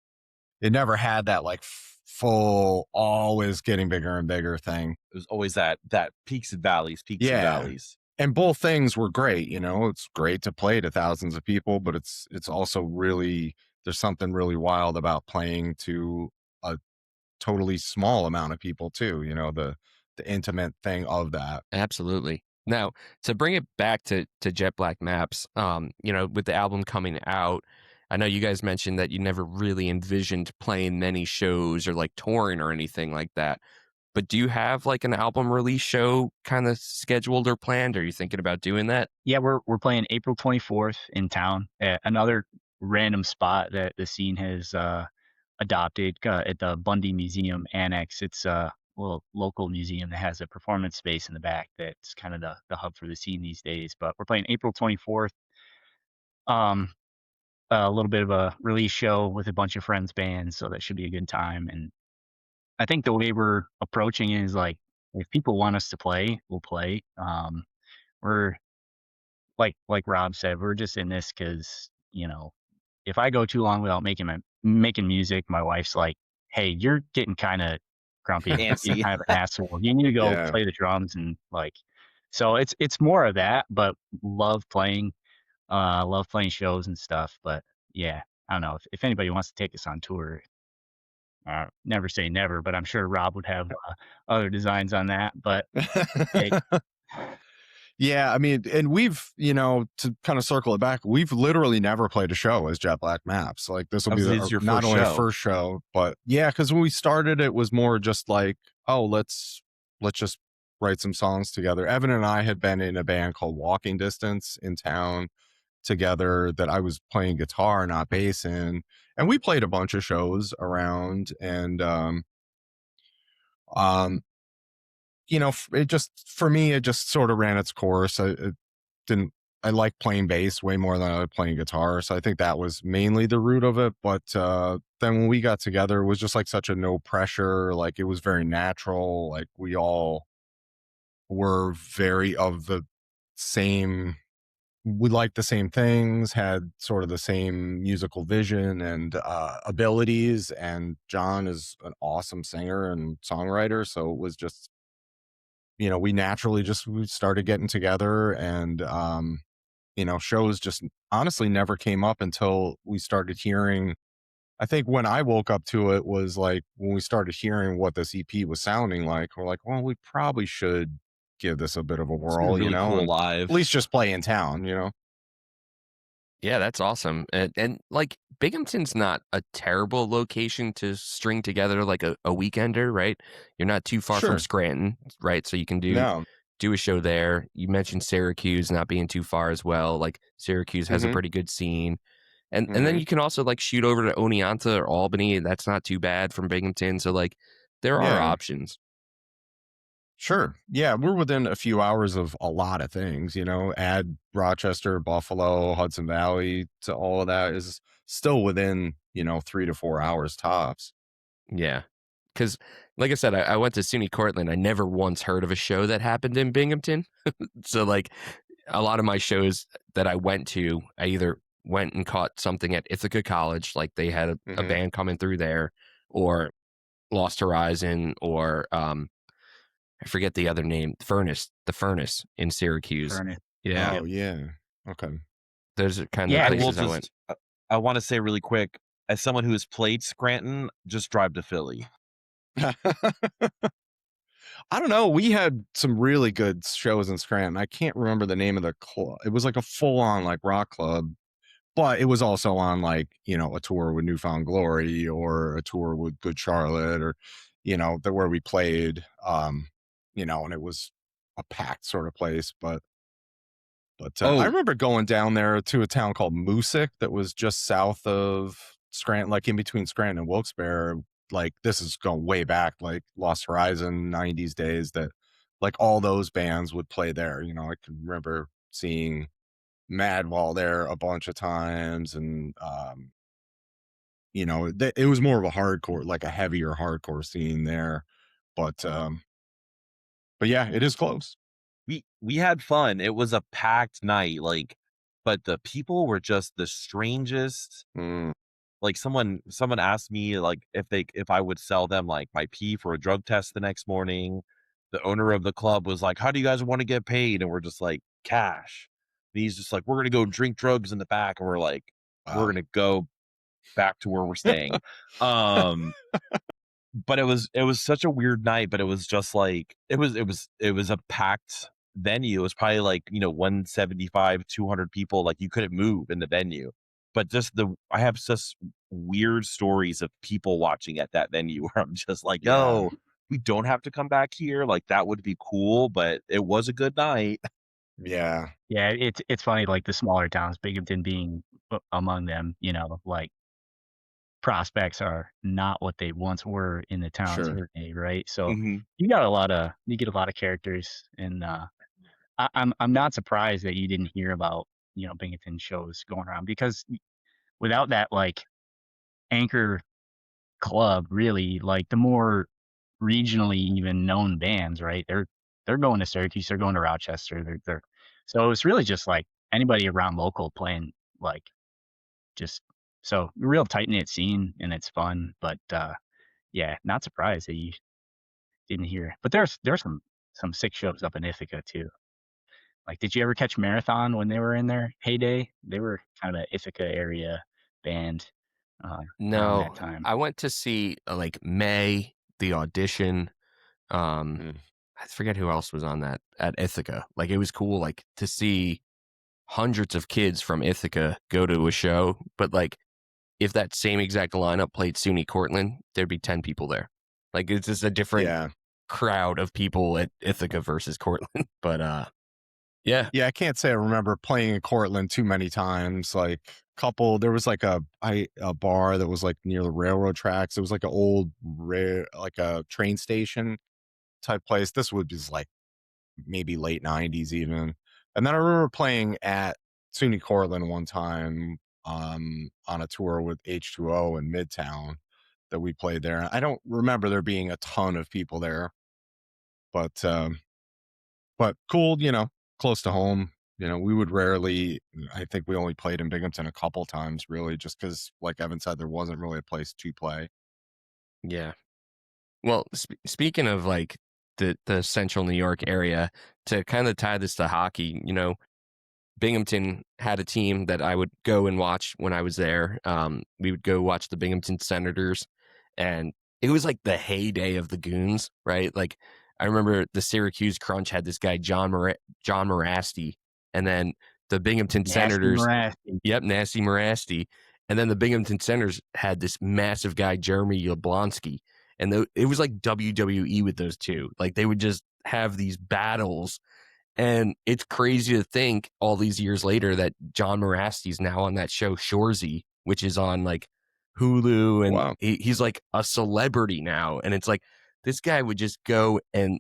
it never had that like full always getting bigger and bigger thing. It was always that peaks and valleys, peaks and Yeah. valleys. And both things were great. It's great to play to thousands of people, but it's also really, there's something really wild about playing to a totally small amount of people too, the intimate thing of that. Absolutely. Now, to bring it back to Jet Black Maps, with the album coming out, I know you guys mentioned that you never really envisioned playing many shows or like touring or anything like that. But do you have like an album release show kind of scheduled or planned? Are you thinking about doing that? Yeah, we're playing April 24th in town at another random spot that the scene has adopted at the Bundy Museum Annex. It's a little local museum that has a performance space in the back that's kind of the hub for the scene these days. But we're playing April 24th. Um, a little bit of a release show with a bunch of friends bands, so that should be a good time. And I think the way we're approaching it is like if people want us to play, we'll play. We're like Rob said, we're just in this because if I go too long without making music, my wife's like, "Hey, you're getting kind of grumpy. You're getting Antsy. kind of an asshole. You need to go Yeah. play the drums and like." So it's more of that, but love playing shows and stuff. But yeah, I don't know if anybody wants to take us on tour. Never say never, but I'm sure Rob would have other designs on that. But hey, Yeah, I mean, and we've, to kind of circle it back, we've literally never played a show as Jet Black Maps. Like this will be This is your not first only a show. first show, but yeah, because when we started, it was more just like, oh, let's just write some songs together. Evan and I had been in a band called Walking Distance in town together that I was playing guitar, not bass in, and we played a bunch of shows around, and um it just, for me, it just sort of ran its course. It didn't, I like playing bass way more than I like playing guitar. So I think that was mainly the root of it. But then when we got together, it was just like such a no pressure, like it was very natural. Like we all were very of the same, we liked the same things, had sort of the same musical vision and abilities. And John is an awesome singer and songwriter. So it was just we naturally we started getting together, and shows just honestly never came up until we started hearing. I think when I woke up to it was like when we started hearing what this EP was sounding like. We're like, well, we probably should give this a bit of a It's been whirl, really cool and at live. least just play in town. Yeah, that's awesome. And like Binghamton's not a terrible location to string together like a weekender, right? You're not too far from Sure. Scranton, right? So you can No. do a show there. You mentioned Syracuse not being too far as well. Like Syracuse has a Mm-hmm. pretty good scene. And then Mm-hmm. you can also like shoot over to Oneonta or Albany. That's not too bad from Binghamton. So like there are Yeah. options. Sure. Yeah, we're within a few hours of a lot of things, add Rochester, Buffalo, Hudson Valley to all of that is still within, 3 to 4 hours tops. Yeah. Because, like I said, I went to SUNY Cortland. I never once heard of a show that happened in Binghamton. So, like, a lot of my shows that I went to, I either went and caught something at Ithaca College, like they had a Mm-hmm. band coming through there, or Lost Horizon, or I forget the other name, the Furnace in Syracuse. Furnace. Yeah. Oh, yeah. Okay. Those are kind of the Yeah, I will places I went. just I want to say really quick, as someone who has played Scranton, just drive to Philly. I don't know. We had some really good shows in Scranton. I can't remember the name of the club. It was like a full on like rock club, but it was also on like, a tour with Newfound Glory or a tour with Good Charlotte or, where we played, and it was a packed sort of place. But I Oh, remember going down there to a town called Moosic that was just south of Scranton, like in between Scranton and Wilkes-Barre. Like this is going way back, like Lost Horizon, 90s days, that like all those bands would play there. I can remember seeing Madwall there a bunch of times, and it was more of a hardcore, like a heavier hardcore scene there. But yeah, it is close. we had fun. It was a packed night, like, but the people were just the strangest. Mm, Like someone asked me like if I would sell them like my pee for a drug test the next morning. The owner of the club was like, "How do you guys want to get paid?" And we're just like, "Cash." And he's just like, "We're gonna go drink drugs in the back," and we're like, "We're wow. gonna go back to where we're staying." Um, but it was such a weird night, but it was just like it was a packed venue. It was probably like, 175, 200 people, like you couldn't move in the venue. But just I have such weird stories of people watching at that venue where I'm just like, Yeah. "Oh, we don't have to come back here." Like that would be cool, but it was a good night. Yeah. Yeah, it's funny, like the smaller towns, Binghamton being among them, like prospects are not what they once were in the towns Sure. of today, right? So Mhm. you get a lot of characters, and I'm not surprised that you didn't hear about Binghamton shows going around, because without that like anchor club, really, like the more regionally even known bands, right? They're going to Syracuse, they're going to Rochester, they're so it's really just like anybody around local playing, like, just so real tight knit scene, and it's fun. But yeah, not surprised that you didn't hear. But there's some sick shows up in Ithaca too. Like, did you ever catch Marathon when they were in their heyday? They were kind of an Ithaca area band around that No, time. I went to see like May, the audition. Um, Mm. I forget who else was on that at Ithaca. Like it was cool, like to see hundreds of kids from Ithaca go to a show. But like if that same exact lineup played SUNY Cortland, there'd be 10 people there. Like it's just a different Yeah. crowd of people at Ithaca versus Cortland. But yeah, Yeah, I can't say I remember playing in Cortland too many times. Like there was like a bar that was like near the railroad tracks. It was like an old like a train station type place. This would be like maybe late 90s even. And then I remember playing at SUNY Cortland one time on a tour with H2O in Midtown that we played there. I don't remember there being a ton of people there, but cool, close to home. We would rarely, I think we only played in Binghamton a couple times, really, just because, like Evan said, there wasn't really a place to play. yeah. Well, speaking of like the central New York area to kind of tie this to hockey. Binghamton had a team that I would go and watch when I was there. We would go watch the Binghamton Senators, and it was like the heyday of the Goons, right? Like I remember the Syracuse Crunch had this guy John Morasti, and then the Binghamton Nasty Senators, Marasty. yep, Nasty Morasti, and then the Binghamton Senators had this massive guy Jeremy Yablonsky, and it was like WWE with those two. Like they would just have these battles. And it's crazy to think all these years later that John Morasti's now on that show Shoresy, which is on like Hulu, and Wow. he's like a celebrity now. And it's like this guy would just go and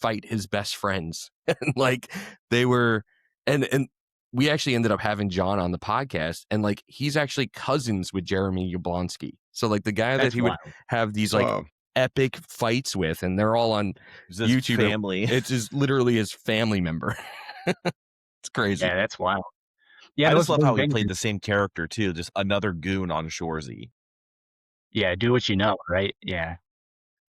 fight his best friends, and like they were, and we actually ended up having John on the podcast, and like he's actually cousins with Jeremy Yablonsky. So like the guy that That's he would wild. have these like Wow. epic fights with, and they're all on It's his YouTube. family. It's just literally his family member. It's crazy. Yeah, that's wild. Yeah, I just love how he Bengals- played the same character too, just another goon on Shoresy. Yeah, do what you know, right? Yeah,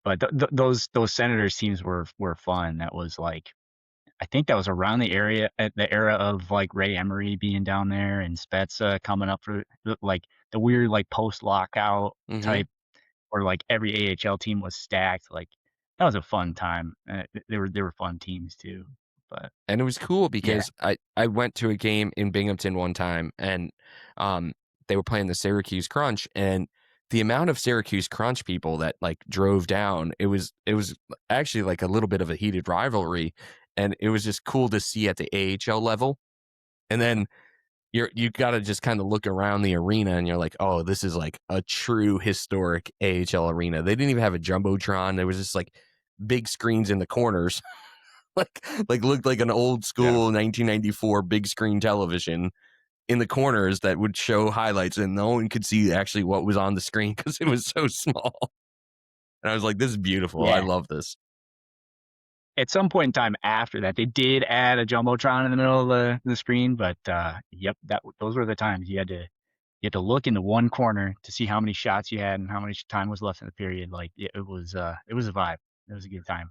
but those Senators teams were fun. That was like, I think that was around the era of like Ray Emery being down there and Spezza coming up for like the weird like post lockout Mhm. type, where like every AHL team was stacked. Like that was a fun time. They were fun teams too. But And it was cool because I went to a game in Binghamton one time, and they were playing the Syracuse Crunch, and the amount of Syracuse Crunch people that like drove down, it was actually like a little bit of a heated rivalry, and it was just cool to see at the AHL level. And then you got to just kind of look around the arena, and you're like, oh, this is like a true historic AHL arena. They didn't even have a jumbotron. There was just like big screens in the corners. like looked like an old school 1994 big screen television in the corners that would show highlights, and no one could see actually what was on the screen because it was so small. And I was like, this is beautiful. I Yeah. love this. At some point in time after that, they did add a jumbotron in the middle of the screen. But yep, those were the times you had to look in the one corner to see how many shots you had and how much time was left in the period. Like it was a vibe. It was a good time.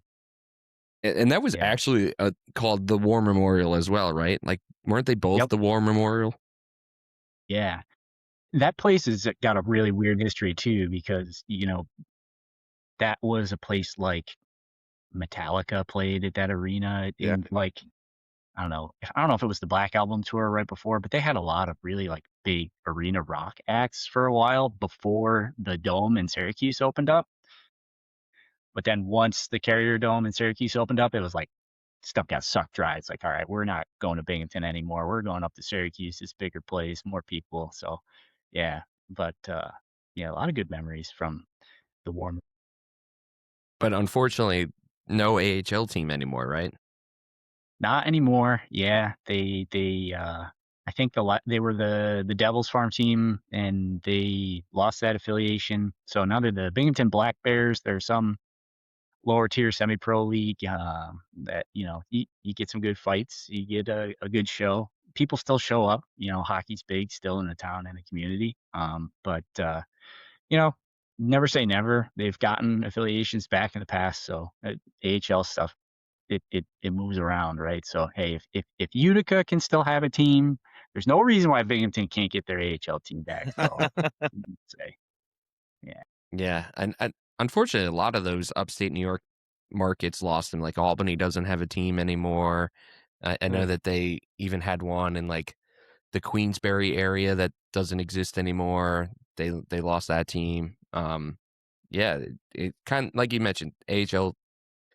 And that was Yeah. actually called the War Memorial as well, right? Like, weren't they both Yep. the War Memorial? Yeah. That place has got a really weird history too, because that was a place like Metallica played at that arena in like, I don't know if it was the Black Album tour right before, but they had a lot of really like big arena rock acts for a while before the Dome in Syracuse opened up. But then once the Carrier Dome in Syracuse opened up, it was like stuff got sucked dry. It's like, all right, we're not going to Binghamton anymore. We're going up to Syracuse, this bigger place, more people. So yeah, but yeah, a lot of good memories from the war. But unfortunately, no AHL team anymore, right? Not anymore. Yeah, they I think they were the Devils farm team, and they lost that affiliation. So now they're the Binghamton Black Bears. There's some lower tier semi-pro league that you get some good fights, you get a good show. People still show up. Hockey's big still in the town and the community. But never say never. They've gotten affiliations back in the past, so AHL stuff it moves around, right? So hey, if Utica can still have a team, there's no reason why Binghamton can't get their AHL team back. So say, yeah. Yeah, and unfortunately, a lot of those upstate New York markets lost them. Like Albany doesn't have a team anymore. I know that they even had one in like the Queensbury area that doesn't exist anymore. They lost that team. Yeah, it kind of, like you mentioned, AHL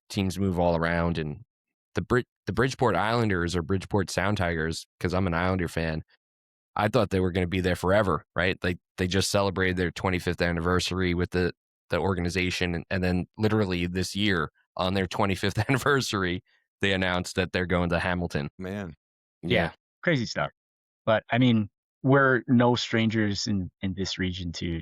teams move all around, and the Bridgeport Islanders or Bridgeport Sound Tigers, because I'm an Islander fan. I thought they were going to be there forever, right? Like they just celebrated their 25th anniversary with the organization, and then literally this year on their 25th anniversary, they announced that they're going to Hamilton. Man. Yeah, crazy stuff. But I mean, we're no strangers in this region too.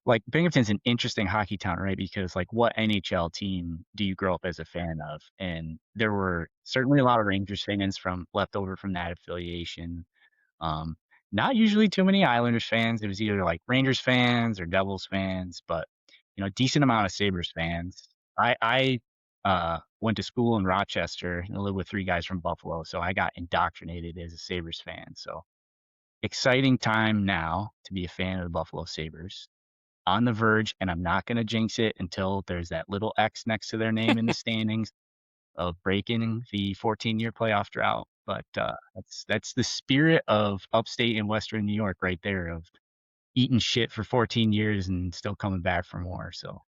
Like Binghamton's an interesting hockey town, right? Because like, what NHL team do you grow up as a fan of? And there were certainly a lot of Rangers fans left over from that affiliation. Not usually too many Islanders fans. It was either like Rangers fans or Devils fans, but decent amount of Sabres fans. I went to school in Rochester and lived with 3 guys from Buffalo, so I got indoctrinated as a Sabres fan. So exciting time now to be a fan of the Buffalo Sabres. On the verge, and I'm not going to jinx it until there's that little X next to their name in the standings of breaking the 14-year playoff drought. But that's the spirit of upstate and Western New York right there, of eating shit for 14 years and still coming back for more. So,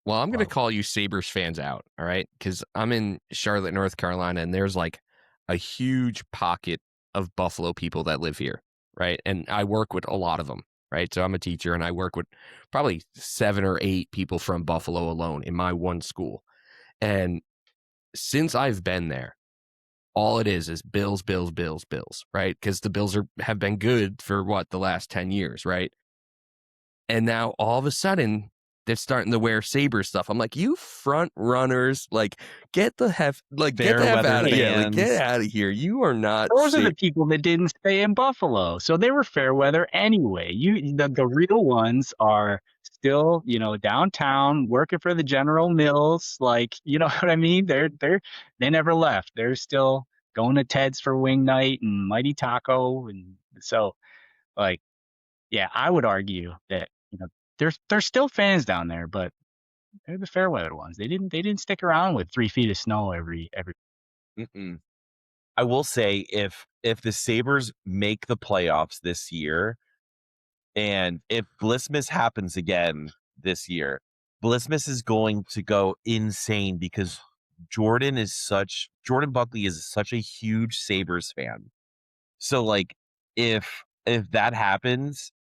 Well, I'm going to love it. call you Sabres fans out, all right? Because I'm in Charlotte, North Carolina, and there's like a huge pocket of Buffalo people that live here, right? And I work with a lot of them, right? So I'm a teacher, and I work with probably 7 or 8 people from Buffalo alone in my one school. And since I've been there, all it is Bills, Bills, Bills, Bills, right? Because the Bills have been good for the last 10 years, right? And now all of a sudden they're starting to wear Sabre stuff. I'm like, you front runners, like get the heck Fair weather out of like get fans. out of here. You are not Those are the people that didn't stay in Buffalo, so they were fair weather anyway. The real ones are still, downtown working for the General Mills. Like, you know what I mean? They never left. They're still going to Ted's for wing night and Mighty Taco, and so, like, yeah, I would argue that there's still fans down there, but they're the fair weather ones. They didn't stick around with 3 feet of snow every. Mm-mm. I will say if the Sabres make the playoffs this year, and if Blissmas happens again this year, Blissmas is going to go insane because Jordan Buckley is such a huge Sabres fan. So like if that happens,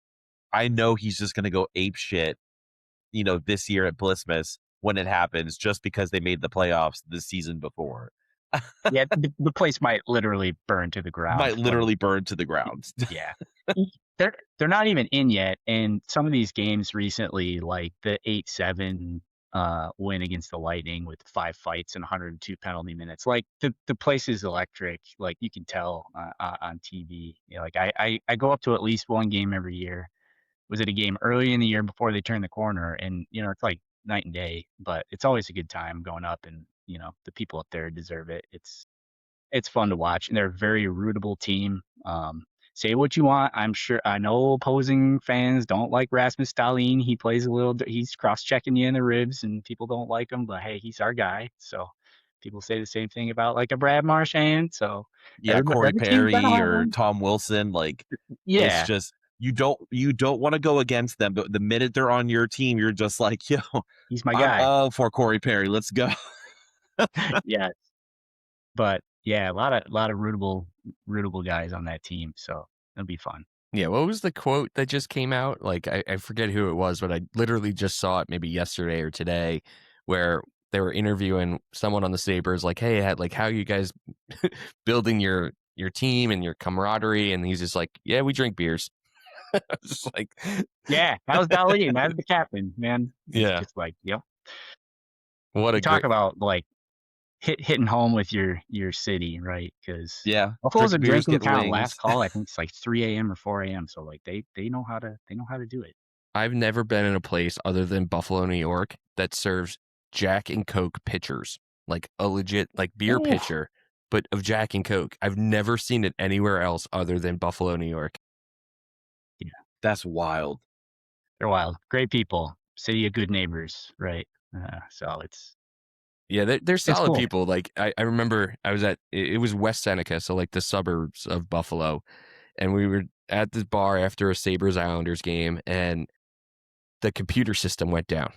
I know he's just gonna go ape shit, this year at Blissmas when it happens, just because they made the playoffs the season before. Yeah, the place might literally burn to the ground. Might literally burn to the ground. Yeah. They're not even in yet, and some of these games recently, like the 8-7 win against the Lightning with 5 fights and 102 penalty minutes, like the place is electric. Like you can tell on TV. Like I go up to at least one game every year. Was it a game early in the year before they turn the corner, and it's like night and day, but it's always a good time going up, and the people up there deserve it. It's fun to watch, and they're a very rootable team. Say what you want. I know opposing fans don't like Rasmus Dahlin. He plays he's cross-checking you in the ribs, and people don't like him, but hey, he's our guy. So people say the same thing about like a Brad Marchand. So Yeah, Corey every team's got a Perry or home. Tom Wilson, like it's Yeah, just you don't want to go against them, but the minute they're on your team, you're just like, yo, he's my I'm guy. all for Corey Perry. Let's go. Yeah, but yeah, a lot of rootable guys on that team. So it'll be fun. Yeah, what was the quote that just came out? Like I forget who it was, but I literally just saw it maybe yesterday or today, where they were interviewing someone on the Sabres, like, hey, how are you guys building your team and your camaraderie? And he's just like, yeah, we drink beers. I was just like, Yeah, that was Dahlin. That's the captain, man. It's yeah, just like, yep. what You a talk great, about like hitting home with your city, right? Because Yeah, Buffalo's a drink beers, drinking get town. wings. Last call, I think it's like 3 a.m. or 4 a.m. So like they know how to do it. I've never been in a place other than Buffalo, New York, that serves Jack and Coke pitchers, like a legit like beer Ooh. pitcher, but of Jack and Coke. I've never seen it anywhere else other than Buffalo, New York. Yeah, That's wild. they're wild. Great people. City of good neighbors, right? So Yeah, they're solid cool. people. Like I remember I was it was West Seneca, so like the suburbs of Buffalo, and we were at this bar after a Sabres Islanders game, and the computer system went down.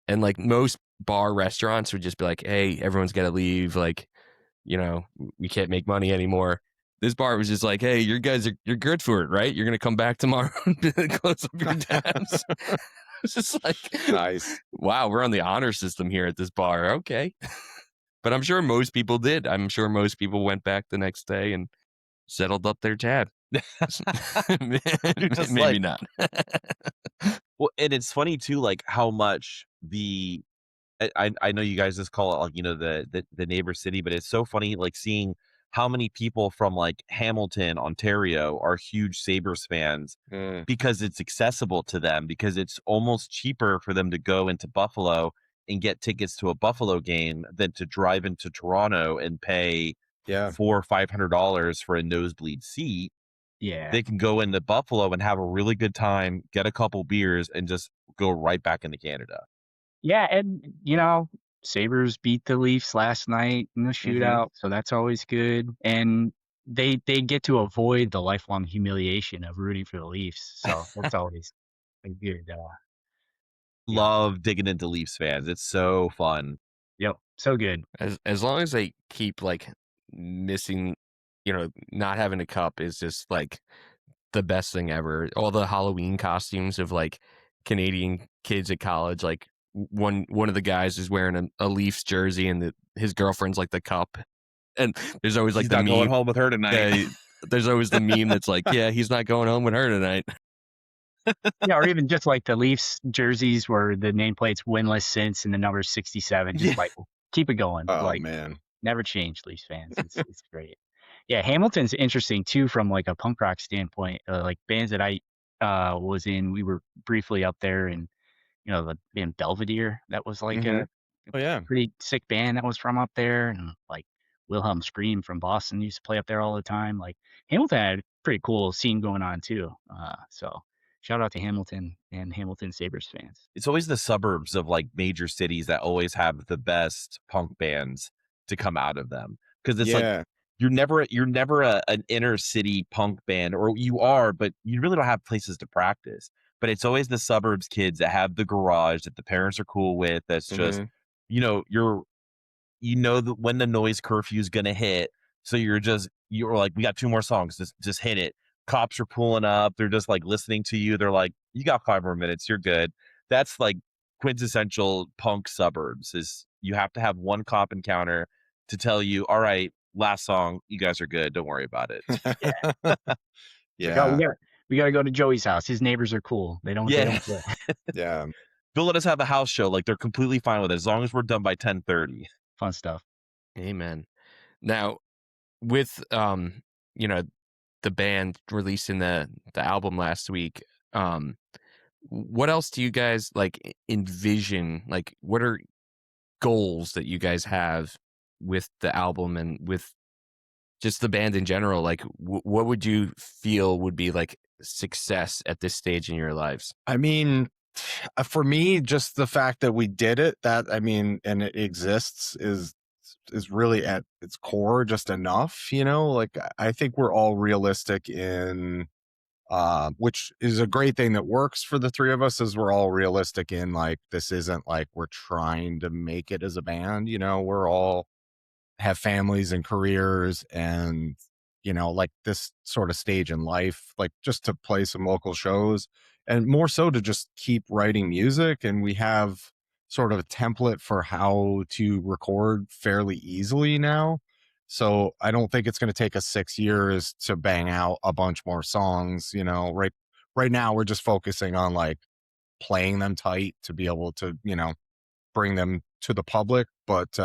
And like most bar restaurants would just be like, hey, everyone's got to leave. Like, we can't make money anymore. This bar was just like, hey, you're good for it, right? You're going to come back tomorrow and close up your tabs. It's just like, Nice. wow, we're on the honor system here at this bar. Okay. But I'm sure most people did. I'm sure most people went back the next day and settled up their tab. Just Maybe like, not. well, and it's funny too, like how much I know you guys just call it like, the neighbor city, but it's so funny like seeing how many people from like Hamilton, Ontario are huge Sabres fans because it's accessible to them, because it's almost cheaper for them to go into Buffalo and get tickets to a Buffalo game than to drive into Toronto and pay Yeah. $400 or $500 for a nosebleed seat. Yeah. They can go into Buffalo and have a really good time, get a couple beers, and just go right back into Canada. Yeah, and Sabres beat the Leafs last night in the shootout, so that's always good. And they get to avoid the lifelong humiliation of rooting for the Leafs, so that's always a good. Yep, Love digging into Leafs fans. It's so fun. yep, so good. As long as they keep like missing, not having a cup is just like the best thing ever. All the Halloween costumes of like Canadian kids at college, like one of the guys is wearing a Leafs jersey and his girlfriend's like the cup, and there's always like He's the not going meme. home with her tonight. Yeah, there's always the meme that's like, yeah, he's not going home with her tonight. Yeah, or even just like the Leafs jerseys where the nameplate's winless since and the number's 67. Just Yeah. like keep it going. Oh Like man. never change, Leafs fans. It's great. Yeah, Hamilton's interesting too from like a punk rock standpoint. Like bands that I was in, we were briefly up there, and the band Belvedere, that was like a Oh yeah. pretty sick band that was from up there, and like Wilhelm Scream from Boston used to play up there all the time. Like Hamilton had a pretty cool scene going on too. So shout out to Hamilton and Hamilton Sabres fans. It's always the suburbs of like major cities that always have the best punk bands to come out of them. Because it's like Yeah. you're never an inner city punk band, or you are, but you really don't have places to practice. But it's always the suburbs kids that have the garage that the parents are cool with. That's just, Mhm. that when the noise curfew is gonna hit. So you're like, we got 2 more songs, just hit it. Cops are pulling up, they're just like listening to you. They're like, you got 5 more minutes, you're good. That's like quintessential punk suburbs, is you have to have one cop encounter to tell you, all right, last song, you guys are good, don't worry about it. Yeah. Like, oh, Yeah. we gotta go to Joey's house. His neighbors are cool. They don't Yeah. play. Yeah. They'll let us have a house show, like they're completely fine with it as long as we're done by 10:30. Fun stuff. Amen. Now, with the band releasing the album last week, what else do you guys like envision? Like, what are goals that you guys have with the album and with just the band in general? Like, what would you feel would be like success at this stage in your lives? I mean, for me, just the fact that we did it, and it exists is really at its core just enough, like I think we're all realistic in which is a great thing that works for the three of us, is we're all realistic in like this isn't like we're trying to make it as a band, we're all have families and careers and like this sort of stage in life, like just to play some local shows and more so to just keep writing music. And we have sort of a template for how to record fairly easily now, so I don't think it's going to take us 6 years to bang out a bunch more songs. Right now we're just focusing on like playing them tight to be able to bring them to the public. But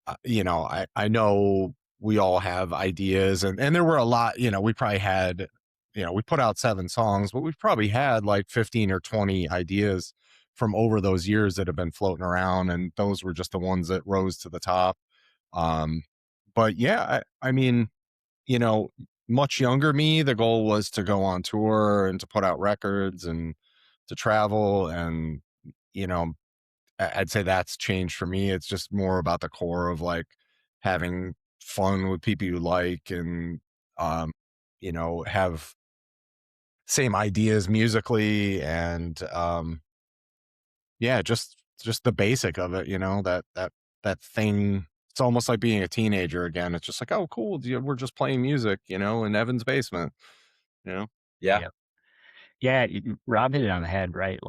I know we all have ideas, and there were a lot, we probably had, we put out 7 songs, but we've probably had like 15 or 20 ideas from over those years that have been floating around. And those were just the ones that rose to the top. Um, but yeah, I mean, you know, much younger me, the goal was to go on tour and to put out records and to travel. And, you know, I'd say that's changed for me. It's just more about the core of like having fun with people you like and, um, have same ideas musically and, yeah, just the basic of it, that thing. It's almost like being a teenager again. It's just like, oh, cool. We're just playing music, in Evan's basement, you know? Yeah. Yep. Yeah, Rob hit it on the head, right?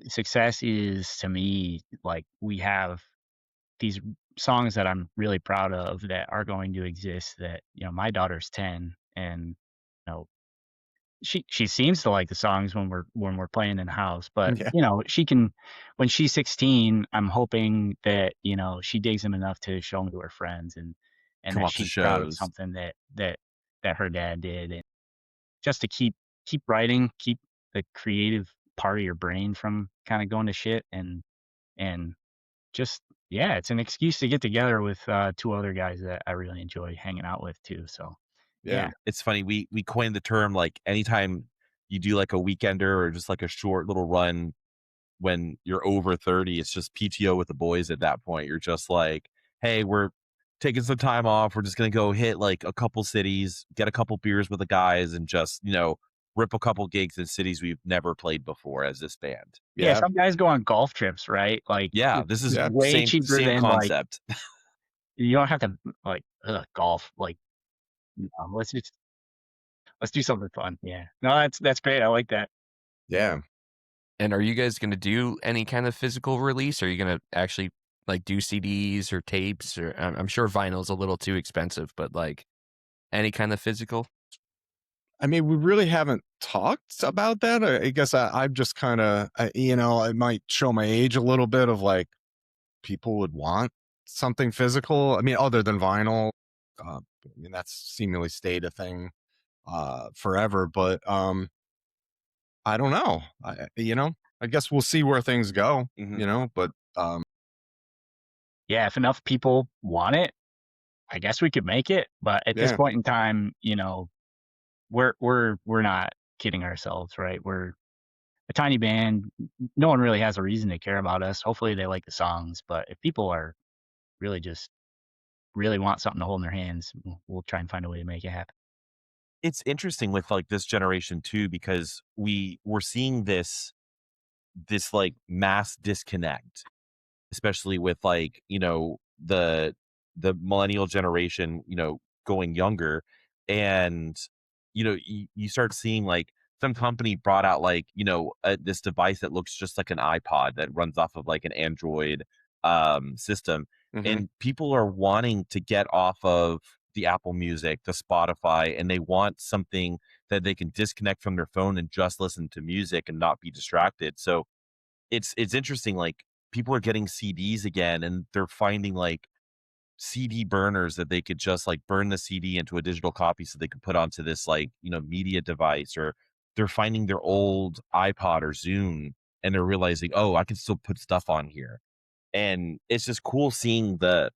Success is, to me, like we have these songs that I'm really proud of that are going to exist, that my daughter's 10, and know she seems to like the songs when we're playing in house, but Yeah. she can, when she's 16, I'm hoping that she digs them enough to show them to her friends, and Come that off the she's proud of shows. something that her dad did, and just to keep writing, keep the creative part of your brain from kind of going to shit, and and just yeah, it's an excuse to get together with 2 other guys that I really enjoy hanging out with too. So Yeah. yeah, It's funny, we coined the term, like, anytime you do, like, a weekender or just, like, a short little run when you're over 30, it's just PTO with the boys at that point. You're just like, "Hey, we're taking some time off. We're just gonna go hit, like, a couple cities, get a couple beers with the guys, and just, rip a couple gigs in cities we've never played before as this band." yeah. Yeah. Some guys go on golf trips, right? Like Yeah, it's this is Yeah. way cheaper same than like concept. you don't have to like golf. Like let's do something fun. Yeah, no, that's great. I like that. Yeah. And are you guys gonna do any kind of physical release? Are you gonna actually like do CDs or tapes? Or I'm sure vinyl's a little too expensive, but like any kind of physical? I mean, we really haven't talked about that. I guess I'm just kind of, I might show my age a little bit of like people would want something physical. I mean, other than vinyl. I mean, that's seemingly stayed a thing forever, but I don't know. I guess we'll see where things go, Mhm. but Yeah, if enough people want it, I guess we could make it. But at this yeah, point in time, we're not kidding ourselves, right? We're a tiny band. No one really has a reason to care about us. Hopefully they like the songs, but if people are really just really want something to hold in their hands, we'll try and find a way to make it happen. It's interesting with, like, this generation too, because we're seeing this, like, mass disconnect, especially with, like, the millennial generation, going younger. And you start seeing, like, some company brought out, like, this device that looks just like an iPod that runs off of, like, an Android system. hmm And people are wanting to get off of the Apple Music, the Spotify, and they want something that they can disconnect from their phone and just listen to music and not be distracted. So it's interesting, like, people are getting CDs again, and they're finding, like, CD burners that they could just, like, burn the CD into a digital copy so they could put onto this, like, media device. Or they're finding their old iPod or Zune, and they're realizing, "Oh, I can still put stuff on here." And it's just cool seeing the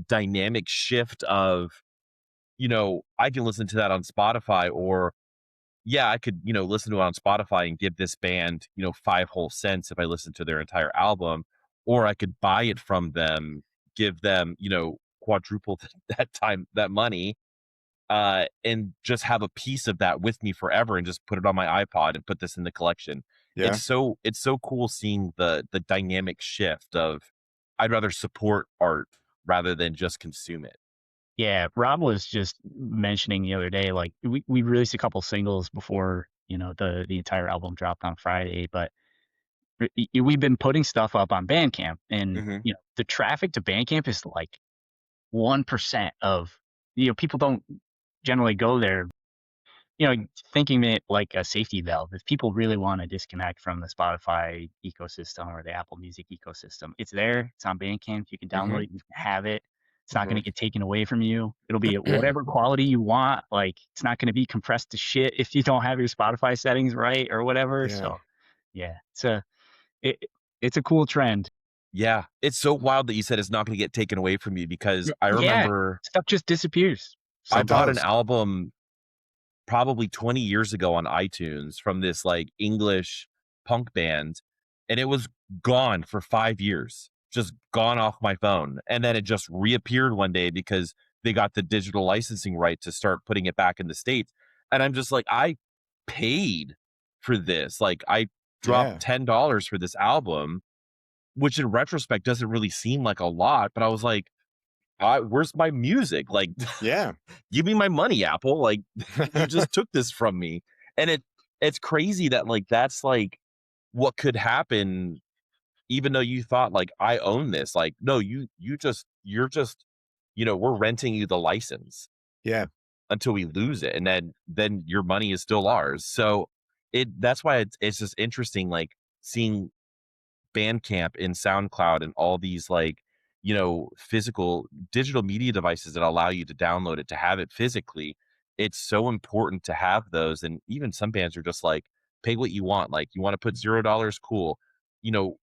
dynamic shift of, I can listen to that on Spotify. Or yeah, I could, listen to it on Spotify and give this band, 5 whole cents if I listen to their entire album. Or I could buy it from them, give them, quadruple that money, and just have a piece of that with me forever and just put it on my iPod and put this in the collection. yeah, It's so cool seeing the dynamic shift of, I'd rather support art rather than just consume it. Yeah, Rob was just mentioning the other day, like we released a couple singles before, the entire album dropped on Friday, but we've been putting stuff up on Bandcamp, and Mhm. the traffic to Bandcamp is like 1% of, people don't generally go there, thinking it like a safety valve. If people really want to disconnect from the Spotify ecosystem or the Apple Music ecosystem, it's there. It's on Bandcamp. You can download hmm it. You can have it. It's not going hmm to get taken away from you. It'll be at whatever quality you want. Like it's not going to be compressed to shit if you don't have your Spotify settings right or whatever. yeah, So yeah, it, it's a cool trend. Yeah, it's so wild that you said it's not gonna get taken away from you, because I Yeah, remember stuff just disappears. I it Sometimes. bought an does. album probably 20 years ago on iTunes from this, like, English punk band, and it was gone for 5 years, just gone off my phone. And then it just reappeared one day because they got the digital licensing right to start putting it back in the States. And I'm just like, I paid for this. Like, I dropped Yeah, $10 for this album, which in retrospect doesn't really seem like a lot, but I was like, where's my music? Like, yeah, give me my money, Apple. Like, you just took this from me. And it's crazy that, like, that's like what could happen, even though you thought, like, I own this. Like, no, you're just, we're renting you the license yeah, until we lose it. And then your money is still ours. So that's why it's just interesting, like, seeing Bandcamp and SoundCloud and all these, like, physical digital media devices that allow you to download it, to have it physically. It's so important to have those. And even some bands are just like, pay what you want. Like, you want to put $0, cool.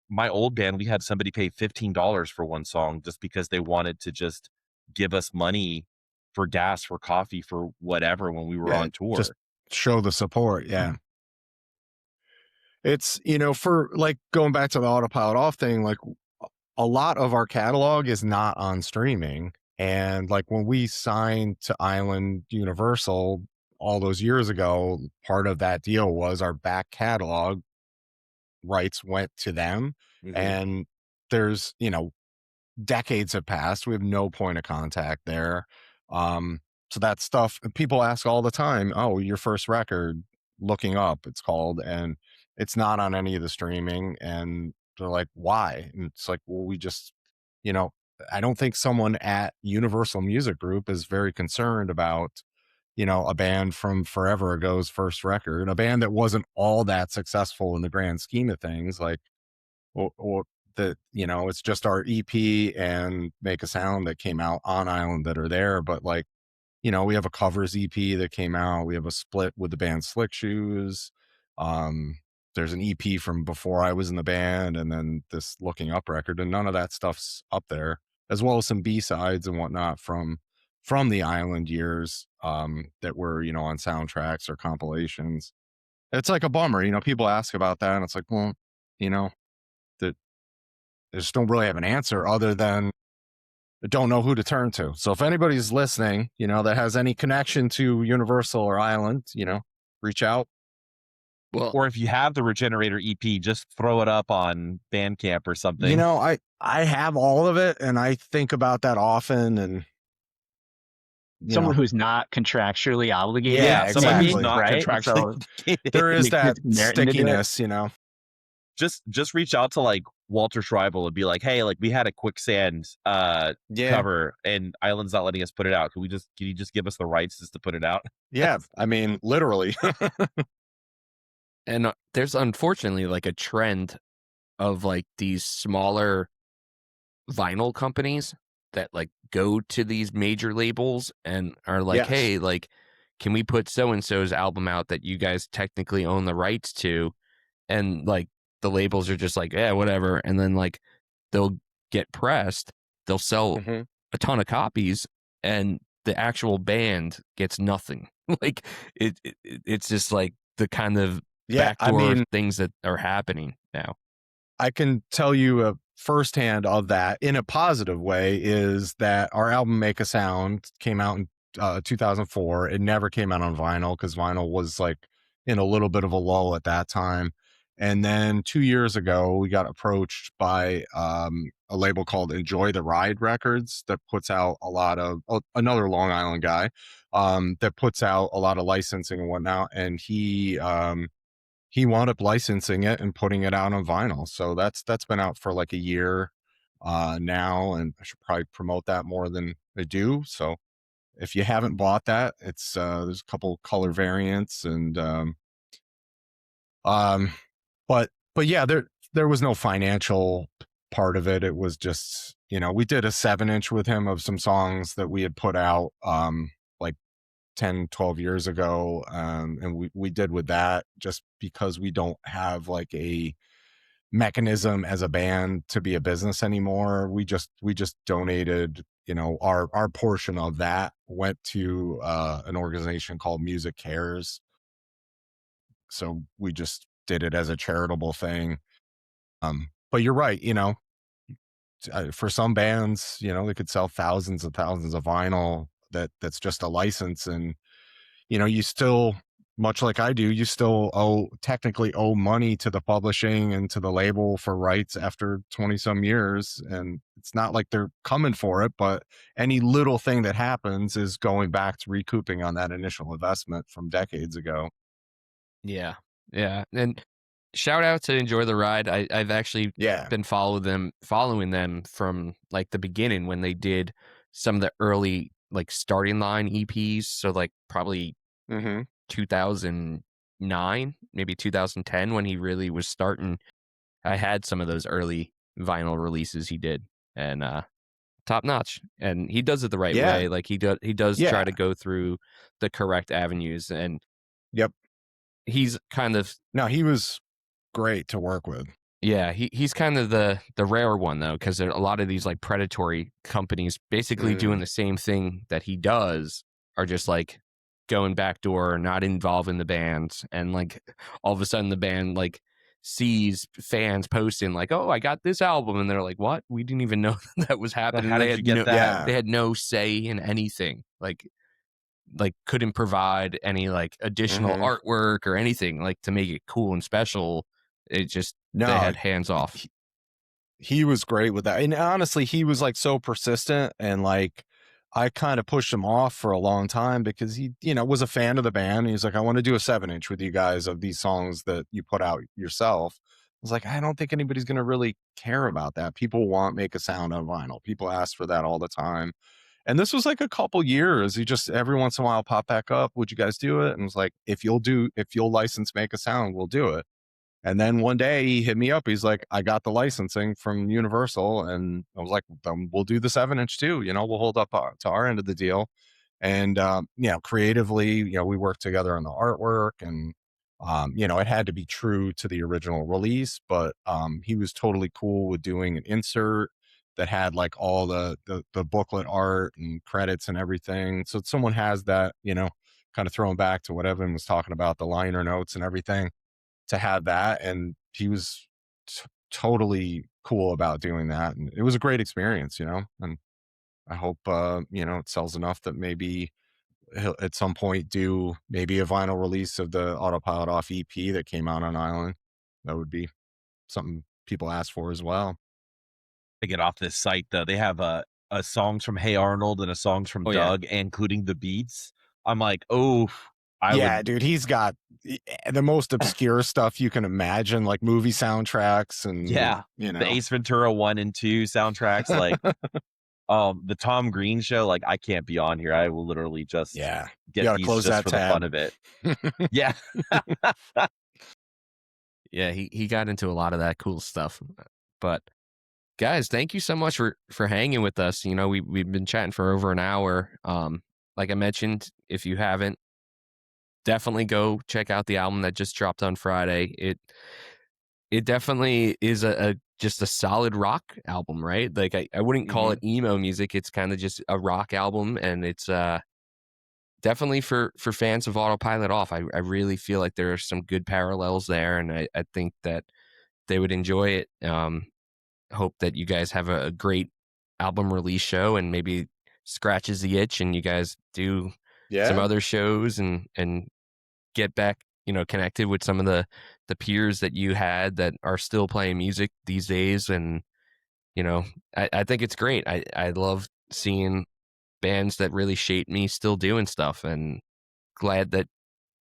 my old band, we had somebody pay $15 for one song just because they wanted to just give us money for gas, for coffee, for whatever when we were Yeah, on tour. just show the support. Yeah. It's, for like going back to the Autopilot Off thing, like a lot of our catalog is not on streaming. And like when we signed to Island Universal all those years ago, part of that deal was our back catalog rights went to them. Mhm. And there's, decades have passed. We have no point of contact there. So that stuff people ask all the time, oh, your first record, Looking Up, it's called, and it's not on any of the streaming. And they're like, why? And it's like, well, we just, I don't think someone at Universal Music Group is very concerned about, a band from forever ago's first record, a band that wasn't all that successful in the grand scheme of things, like, or that, it's just our EP and Make a Sound that came out on Island that are there. But like, we have a covers EP that came out. We have a split with the band Slick Shoes. There's an EP from before I was in the band, and then this Looking Up record, and none of that stuff's up there, as well as some B-sides and whatnot from the Island years, that were, on soundtracks or compilations. It's like a bummer, people ask about that, and it's like, well, that I just don't really have an answer other than I don't know who to turn to. So if anybody's listening, that has any connection to Universal or Island, reach out. Well, Or if you have the Regenerator EP, just throw it up on Bandcamp or something. I have all of it, and I think about that often. And someone who's not contractually obligated. Yeah, someone who's exactly. not Right? contractually obligated. there is that Merit into it. stickiness, Just reach out to like Walter Schreibel and be like, hey, like we had a Quicksand cover and Island's not letting us put it out. Can you just give us the rights just to put it out? Yeah, I mean, literally. and there's unfortunately like a trend of like these smaller vinyl companies that like go to these major labels and are like, Yes. hey, like, can we put so and so's album out that you guys technically own the rights to? And like the labels are just like, yeah, whatever. And then like they'll get pressed, they'll sell a ton of copies, and the actual band gets nothing. Like it's just like the kind of backdoor things that are happening now. I can tell you firsthand of that in a positive way is that our album Make a Sound came out in 2004. It never came out on vinyl because vinyl was like in a little bit of a lull at that time. And then 2 years ago, we got approached by a label called Enjoy the Ride Records that puts out a lot of another Long Island guy that puts out a lot of licensing and whatnot. And he wound up licensing it and putting it out on vinyl. So that's been out for like a year now, and I should probably promote that more than I do. So if you haven't bought that, it's there's a couple color variants and but yeah, there was no financial part of it. It was just, we did a 7-inch with him of some songs that we had put out like 10, 12 years ago. And we did with that just because we don't have like a mechanism as a band to be a business anymore. We just donated, our portion of that went to an organization called Music Cares. So we just did it as a charitable thing. But you're right, for some bands, they could sell thousands and thousands of vinyl that's just a license. And, you still, much like I do, you still technically owe money to the publishing and to the label for rights after 20 some years. And it's not like they're coming for it, but any little thing that happens is going back to recouping on that initial investment from decades ago. Yeah. And shout out to Enjoy the Ride. I've actually been following them from like the beginning when they did some of the early like starting line EPs. So like probably 2009, maybe 2010 when he really was starting. I had some of those early vinyl releases he did, and top notch. And he does it the right way. Like he does try to go through the correct avenues. And yep, he's kind of he was great to work with. Yeah, he's kind of the rare one though, because a lot of these like predatory companies basically doing the same thing that he does are just like going backdoor, not involved in the bands, and like all of a sudden the band like sees fans posting like, "Oh, I got this album," and they're like, "What? We didn't even know that was happening." How They did you had get that? they had no say in anything. Like couldn't provide any like additional artwork or anything like to make it cool and special. It just they No, had hands off. he was great with that. And honestly, he was like so persistent, and like I kind of pushed him off for a long time because he, was a fan of the band. He's like, I want to do a 7-inch with you guys of these songs that you put out yourself. I was like, I don't think anybody's going to really care about that. People want Make a Sound on vinyl. People ask for that all the time. And this was like a couple years. He just every once in a while pop back up. Would you guys do it? And was like, if you'll license Make a Sound, we'll do it. And then one day he hit me up. He's like, I got the licensing from Universal. And I was like, then we'll do the 7-inch too. We'll hold up to our end of the deal. And, creatively, we worked together on the artwork, and, it had to be true to the original release, but he was totally cool with doing an insert that had like all the booklet art and credits and everything. So someone has that, kind of throwing back to what Evan was talking about, the liner notes and everything, to have that. And he was totally cool about doing that. And it was a great experience, and I hope, it sells enough that maybe he'll at some point do maybe a vinyl release of the Autopilot Off EP that came out on Island. That would be something people ask for as well. To get off this site though, they have a songs from Hey Arnold and a songs from Oh, yeah. Doug, including the beats. I'm like, oh, Yeah, dude, he's got the most obscure stuff you can imagine, like movie soundtracks and the Ace Ventura 1 and 2 soundtracks, like the Tom Green Show. Like, I can't be on here. I will literally just you get gotta these close just that for the tab. fun of it. Yeah. Yeah, he got into a lot of that cool stuff. But guys, thank you so much for hanging with us. We've been chatting for over an hour. Like I mentioned, if you haven't, definitely go check out the album that just dropped on Friday. It definitely is just a solid rock album, right? Like I wouldn't call it emo music. It's kind of just a rock album, and it's definitely for fans of Autopilot Off. I really feel like there are some good parallels there, and I think that they would enjoy it. Hope that you guys have a great album release show, and maybe scratches the itch and you guys do some other shows and get back, connected with some of the peers that you had that are still playing music these days. And, I think it's great. I love seeing bands that really shaped me still doing stuff, and glad that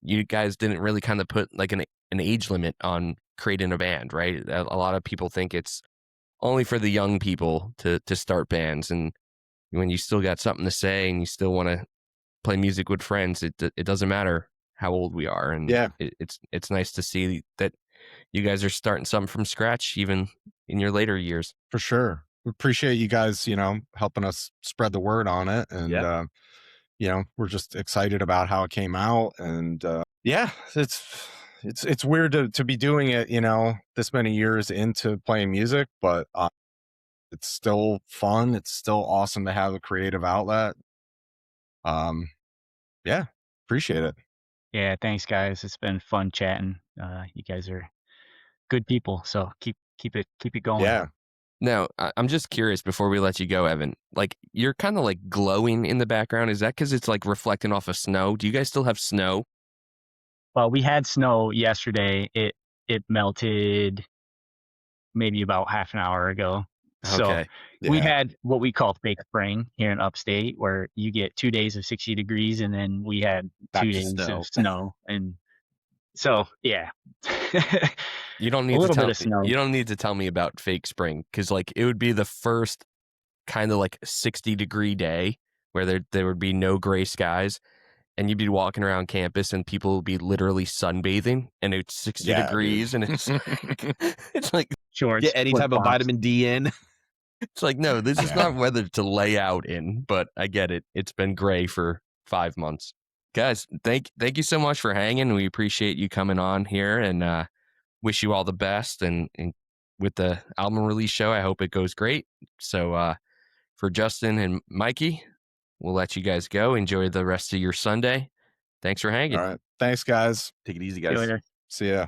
you guys didn't really kind of put like an age limit on creating a band, right? A lot of people think it's only for the young people to start bands, and when you still got something to say and you still want to play music with friends, it doesn't matter how old we are. And it's nice to see that you guys are starting something from scratch even in your later years. For sure. We appreciate you guys, helping us spread the word on it. And we're just excited about how it came out. And it's weird to be doing it, this many years into playing music, but it's still fun. It's still awesome to have a creative outlet. Appreciate it. Yeah, thanks guys. It's been fun chatting. You guys are good people, so keep it going. Yeah. Now, I'm just curious before we let you go, Evan, like you're kind of like glowing in the background. Is that because it's like reflecting off of snow? Do you guys still have snow? Well, we had snow yesterday. It melted maybe about half an hour ago. So we had what we call fake spring here in upstate, where you get 2 days of 60 degrees, and then we had 2 days of snow. And so, yeah. You don't need you don't need to tell me about fake spring, because like it would be the first kind of like 60-degree day where there would be no gray skies, and you'd be walking around campus and people would be literally sunbathing, and it's 60 degrees, dude. And it's like shorts, get any type of vitamin D in. It's like, no, this is not weather to lay out in, but I get it. It's been gray for 5 months. Guys, thank you so much for hanging. We appreciate you coming on here, and wish you all the best, and with the album release show. I hope it goes great. So for Justin and Mikey, we'll let you guys go. Enjoy the rest of your Sunday. Thanks for hanging. All right. Thanks, guys. Take it easy, See you guys. later. See ya.